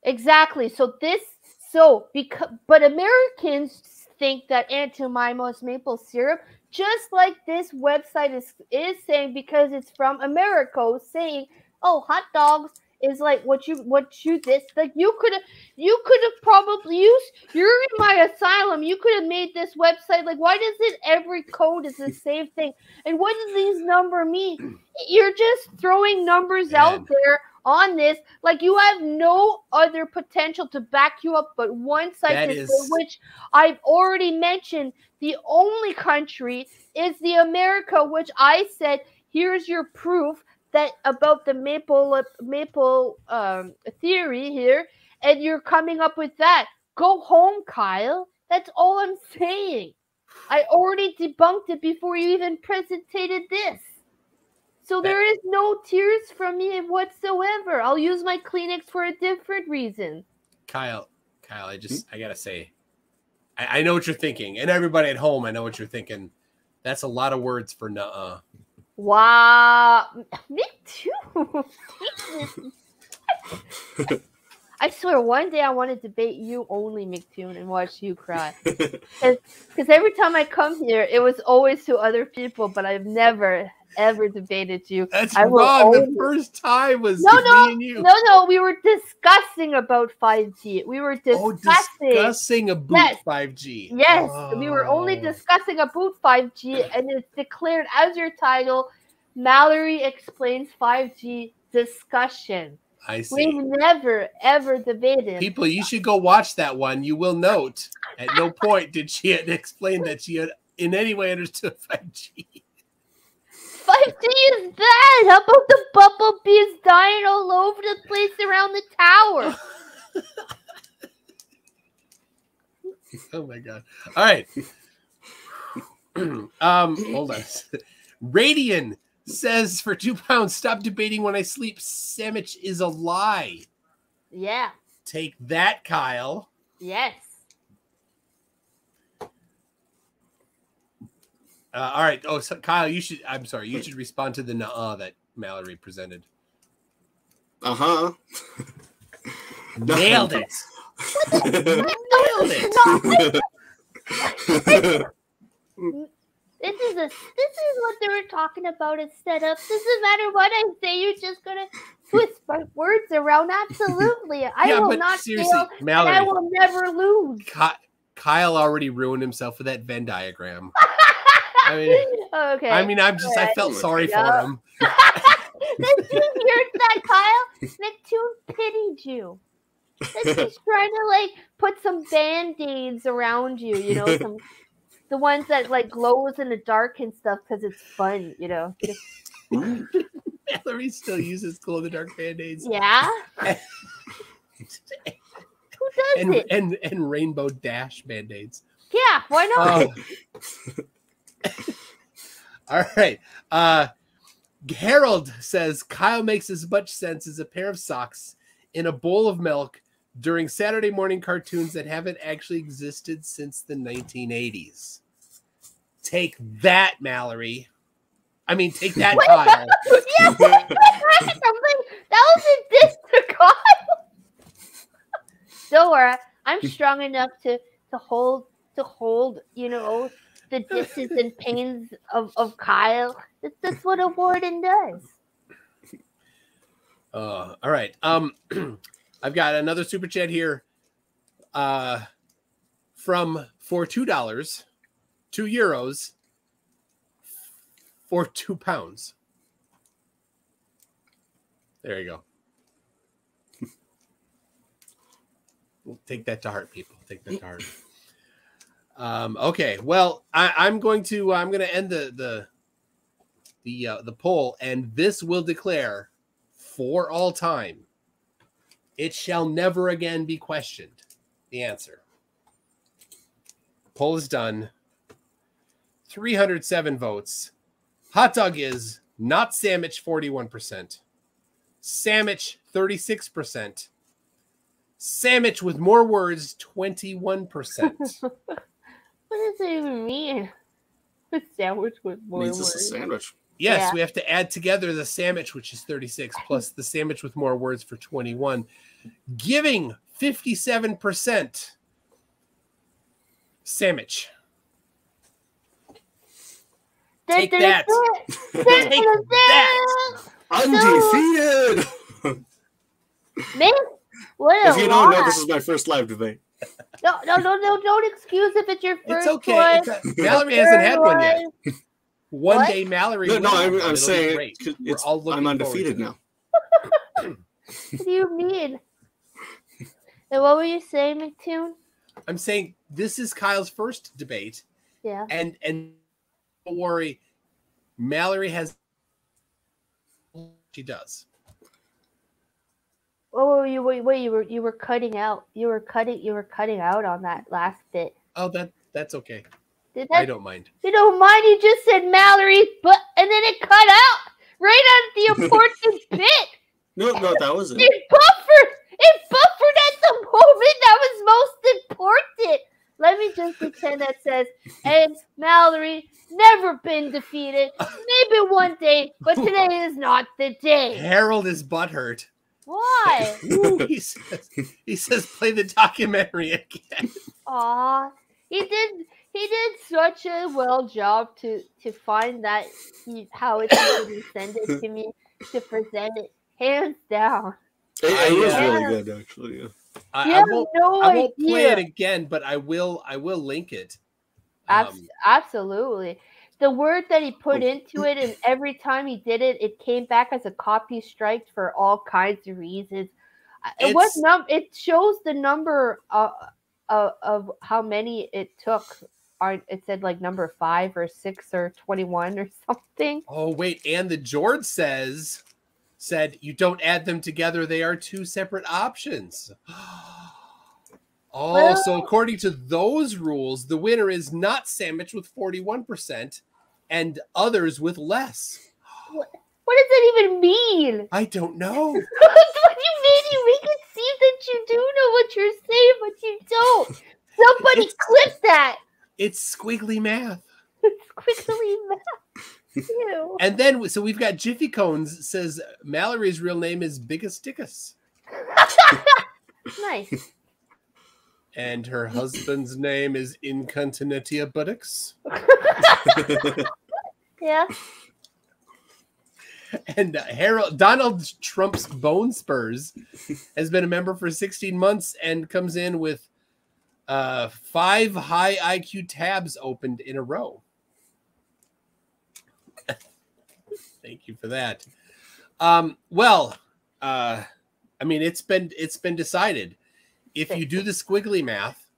Exactly. But Americans think that Aunt Jemima is maple syrup, just like this website is saying, because it's from America, saying, "Oh, hot dogs is like what you this." Like you could have probably used. You're in my asylum. You could have made this website. Like, why does it every code is the same thing? And what does these numbers mean? You're just throwing numbers out there on this, like you have no other potential to back you up but one site, which I've already mentioned. The only country is the America, which I said, here's your proof that about the maple theory here, and you're coming up with that. Go home, Kyle. That's all I'm saying. I already debunked it before you even presented this. So there is no tears from me whatsoever. I'll use my Kleenex for a different reason. Kyle, I gotta say, I know what you're thinking, and everybody at home, I know what you're thinking. That's a lot of words for nuh-uh. Wow, me too. I swear, one day I want to debate you only, McToon, and watch you cry. Because every time I come here, it was always to other people, but I've never ever debated you. That's wrong. The first time was me and you. No. We were discussing about 5G. We were discussing about 5G. Yes, we were only discussing about 5G, and it's declared as your title. Mallory explains 5G discussion. I see. We've never ever debated. People, you should go watch that one. You will note at no point did she explain that she had in any way understood 5G. 5G is bad. How about the bumblebees dying all over the place around the tower? Oh my god! All right. Hold on. Radian says for £2, stop debating when I sleep. Sandwich is a lie. Yeah. Take that, Kyle. Yes. All right. Oh, so Kyle, you should respond to the nuh-uh that Mallory presented. Uh-huh. Nailed it. Nailed it. This is what they were talking about instead of. Doesn't matter what I say, you're just gonna twist my words around. Absolutely, I will not fail, Mallory, and I will never lose. Kyle already ruined himself with that Venn diagram. I mean, I felt sorry for him. Did you hear that, Kyle? McToon pitied you. He's trying to put some band-aids around you, the ones that glows in the dark and stuff because it's fun, Mallory still uses glow-in-the-dark band-aids. Yeah. Who does it? And rainbow dash band-aids. Yeah, why not? All right. Harold says Kyle makes as much sense as a pair of socks in a bowl of milk during Saturday morning cartoons that haven't actually existed since the 1980s. Take that, Mallory. I mean, take that, Kyle. Yeah, that was a diss to Kyle. Don't worry, I'm strong enough to hold, the disses and pains of Kyle. That's what a warden does. All right. I've got another super chat here for $2, €2 for £2. There you go. Take that to heart, people. Take that to heart. Okay. Well, I'm going to end the poll, and this will declare for all time. It shall never again be questioned. The answer. Poll is done. 307 votes. Hot dog is not sandwich, 41%. Sandwich, 36%. Sandwich with more words, 21%. What does it even mean? A sandwich with more Means words. it's a sandwich. Yes, Yeah. we have to add together the sandwich, which is 36, plus the sandwich with more words for 21, giving 57% sandwich. Take that. Take that. Undefeated. Man, what If you don't know, this is my first live debate. No, don't excuse if it's your first It's okay. one. Mallory hasn't had one yet. One What? day, Mallory. No, will. I'm It'll be saying great. We're all looking I'm forward undefeated to it. now. What do you mean? And what were you saying, McToon? I'm saying this is Kyle's first debate, Yeah. and don't worry, Mallory has. She does. Oh, you were cutting out. You were cutting out on that last bit. Oh, that's okay. I don't mind. You don't mind? You just said Mallory, but and then it cut out right at the important bit. No, that was it. It buffered at the moment that was most important. Let me just pretend that says, and Mallory never been defeated. Maybe one day, but today is not the day. Harold is butthurt. Why? Ooh, he says play the documentary again. Aw, he did such a well job to find that how it's going to send it to me to present it, hands down. It was really good, actually. Yeah. I won't play it again, but I will link it. Absolutely. The word that he put into it, and every time he did it, it came back as a copy strike for all kinds of reasons. It shows the number of how many it took. It said like number 5 or 6 or 21 or something. Oh wait, and the George said you don't add them together; they are two separate options. So according to those rules, the winner is not sandwich with 41%, and others with less. What does that even mean? I don't know. What do you mean? You make it seem that you do know what you're saying, but you don't. Somebody clip that. It's squiggly math. Squiggly math. Ew. And then, so we've got Jiffy Cones says Mallory's real name is Biggest Dickus. Nice. And her husband's name is Incontinencia Buttocks. Yeah. And Donald Trump's Bone Spurs has been a member for 16 months and comes in with 5 high IQ tabs opened in a row. Thank you for that. I mean, it's been decided. If you do the squiggly math,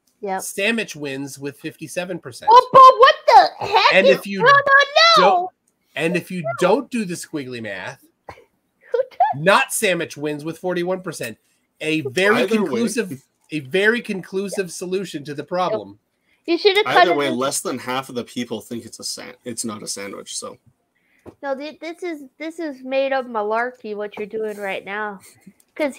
sandwich wins with 57%. Oh, but what the heck? And if you no. And if you don't do the squiggly math, not sandwich wins with 41%. A very conclusive solution to the problem. You should have cut Either it. way, less than half of the people think it's not a sandwich. So no, this is made up malarkey. What you're doing right now, because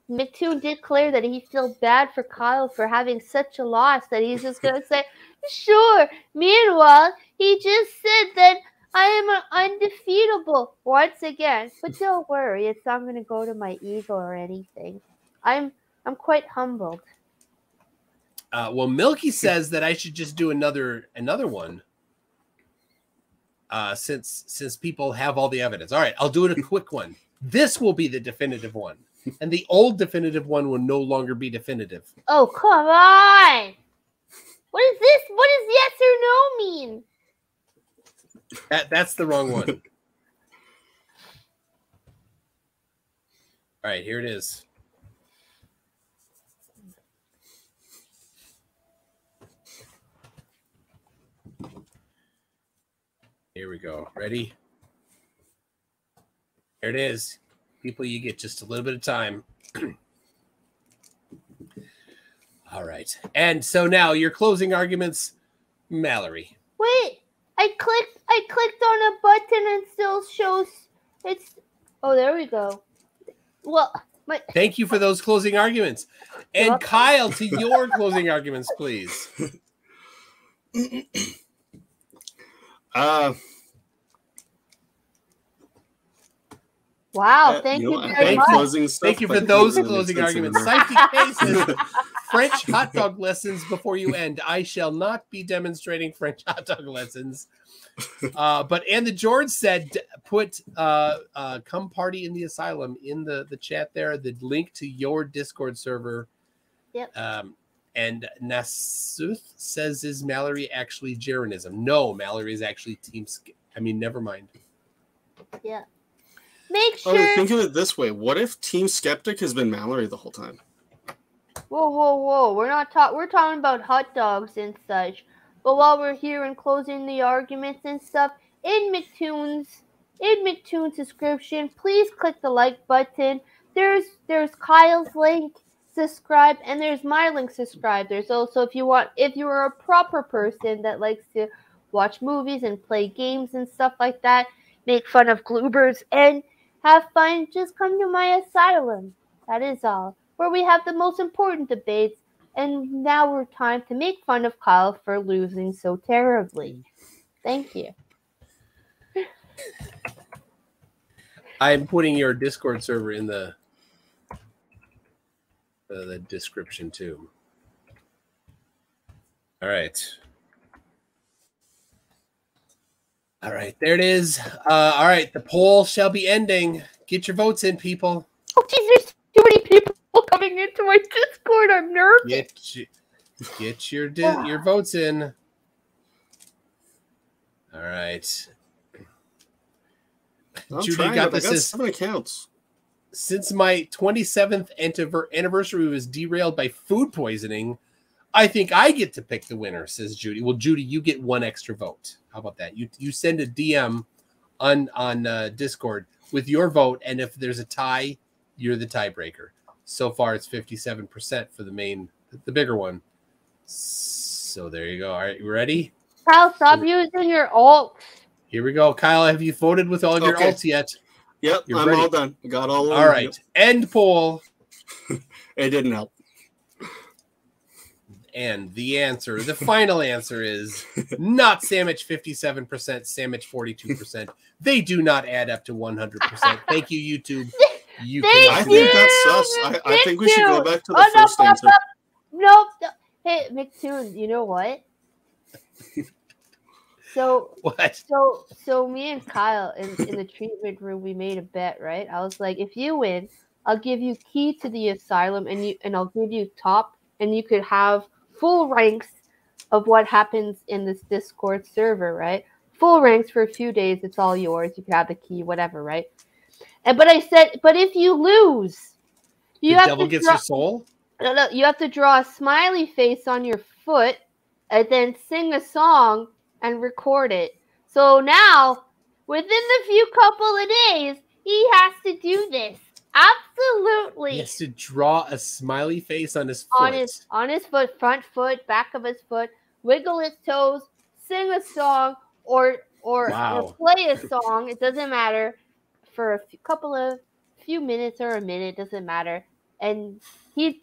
McToon declared that he feels bad for Kyle for having such a loss that he's just gonna say, sure. Meanwhile, he just said that I am undefeatable once again. But don't worry, it's not gonna go to my ego or anything. I'm quite humbled. Well, Milky says that I should just do another one. Since people have all the evidence. All right, I'll do it a quick one. This will be the definitive one. And the old definitive one will no longer be definitive. Oh, come on. What is this? What does yes or no mean? That's the wrong one. All right, here it is. Here we go. Ready? Here it is. People, you get just a little bit of time. All right. And so now your closing arguments, Mallory. Wait, I clicked on a button and still shows it's. Oh, there we go. Well, Thank you for those closing arguments. And Kyle, to your closing arguments, please. Wow, thank you very much. Thank you for those closing arguments. Safety cases. French hot dog lessons before you end. I shall not be demonstrating French hot dog lessons. But and the George said, put come party in the asylum in the chat there. The link to your Discord server. Yep. And Nasuth says, is Mallory actually Jeranism? No, Mallory is actually Team. Never mind. Yeah. Make sure. Oh, think of it this way: what if Team Skeptic has been Mallory the whole time? Whoa! We're not talking. We're talking about hot dogs and such. But while we're here and closing the arguments and stuff, in McToon's description, please click the like button. There's Kyle's link, subscribe, and there's my link, subscribe. There's also if you're a proper person that likes to watch movies and play games and stuff like that, make fun of Gloobers and have fun, just come to my asylum. That is all. Where we have the most important debates, and now we're time to make fun of Kyle for losing so terribly. Thank you. I'm putting your Discord server in the description too. All right. All right, there it is. All right, the poll shall be ending. Get your votes in, people. Oh, geez, there's too many people coming into my Discord. I'm nervous. Get your votes in. All right. Judy got this. I got 7 accounts. Since my 27th anniversary was derailed by food poisoning, I think I get to pick the winner, says Judy. Well, Judy, you get 1 extra vote. How about that? You send a DM on Discord with your vote, and if there's a tie, you're the tiebreaker. So far, it's 57% for the bigger one. So there you go. All right, you ready? Kyle, stop using your alt. Here we go. Kyle, have you voted with all of your alts yet? Yep, I'm ready? all done. I got all of them. All right, end poll. It didn't help. And the final answer is not Sandwich 57%, Sandwich 42%. They do not add up to 100%. Thank you, YouTube. I think that's sus. I think we should go back to the first answer. Nope. Hey, McToon, you know what? So what? So me and Kyle in the treatment room, we made a bet, right? I was like, if you win, I'll give you key to the asylum, and I'll give you top, and you could have full ranks of what happens in this Discord server, right? Full ranks for a few days. It's all yours. You can have the key, whatever, right? But I said, but if you lose, the devil gets your soul? No, you have to draw a smiley face on your foot and then sing a song and record it. So now, within the few couple of days, he has to do this. Absolutely. He has to draw a smiley face on his foot. On his foot, front foot, back of his foot, wiggle his toes, sing a song, or play a song. It doesn't matter. For a few minutes or a minute, doesn't matter. And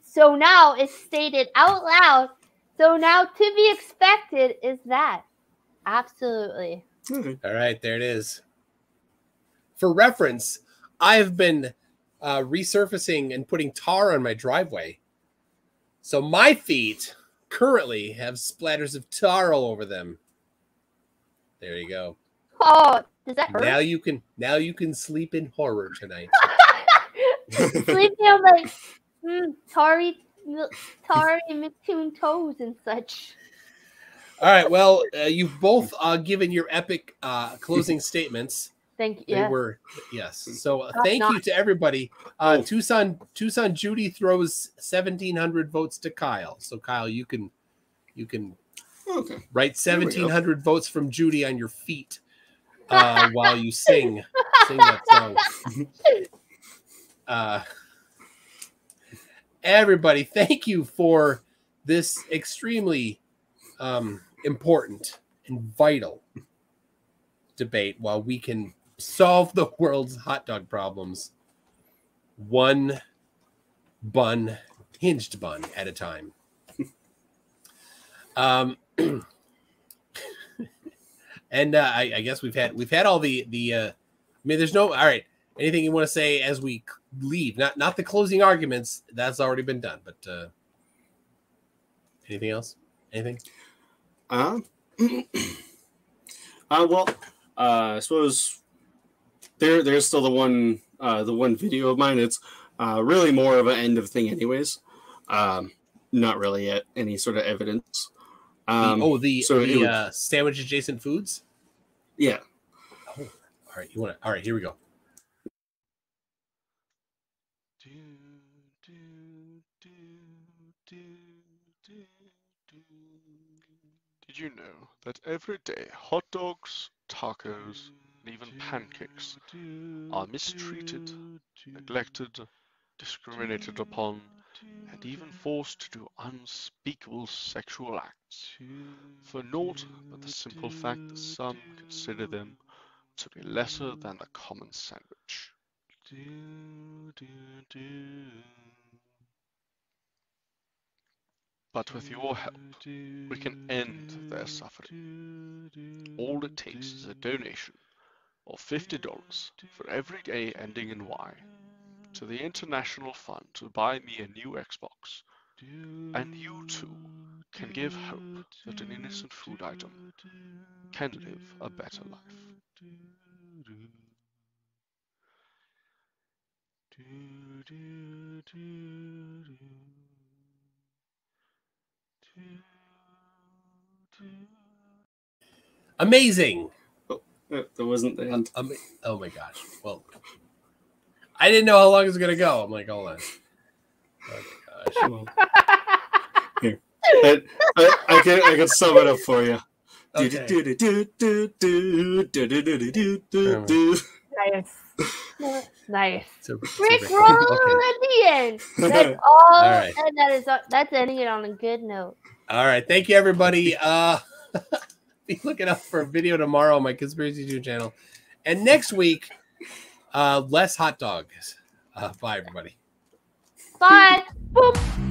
so now it's stated out loud. So now to be expected is that. Absolutely. All right, there it is. For reference, I've been resurfacing and putting tar on my driveway. So my feet currently have splatters of tar all over them. There you go. Oh, does that hurt? Now you can sleep in horror tonight. Sleeping on like tarry McToon toes and such. All right. Well, you've both given your epic closing statements. Thank you. They were yes. So thank you to everybody. Tucson Judy throws 1,700 votes to Kyle. So Kyle, you can write 1,700 votes from Judy on your feet. while you sing that song. Everybody, thank you for this extremely important and vital debate while we can solve the world's hot dog problems one hinged bun at a time. And I guess we've had all the I mean, there's no all right. Anything you want to say as we leave? Not the closing arguments. That's already been done. But anything else? Anything? Well, I suppose there's still the one video of mine. It's really more of an end of thing, anyways. Not really yet any sort of evidence. The sandwich adjacent foods. Yeah. Oh, all right. You want to? All right. Here we go. Did you know that every day hot dogs, tacos, and even pancakes are mistreated, neglected, discriminated upon, and even forced to do unspeakable sexual acts, for naught but the simple fact that some consider them to be lesser than the common sandwich. But with your help, we can end their suffering. All it takes is a donation of $50 for every day ending in Y to the International Fund to buy me a new Xbox, and you too can give hope that an innocent food item can live a better life. Amazing. Oh, that wasn't the end. Oh my gosh. Well, I didn't know how long it was gonna go. I'm like, hold on. Oh my gosh. Here, I can sum it up for you. Nice. Nice. Rick roll at the end. That's all. All right. And that's ending it on a good note. All right. Thank you, everybody. Be looking up for a video tomorrow on my Conspiracy 2 channel. And next week, less hot dogs. Bye, everybody. Bye. Boop.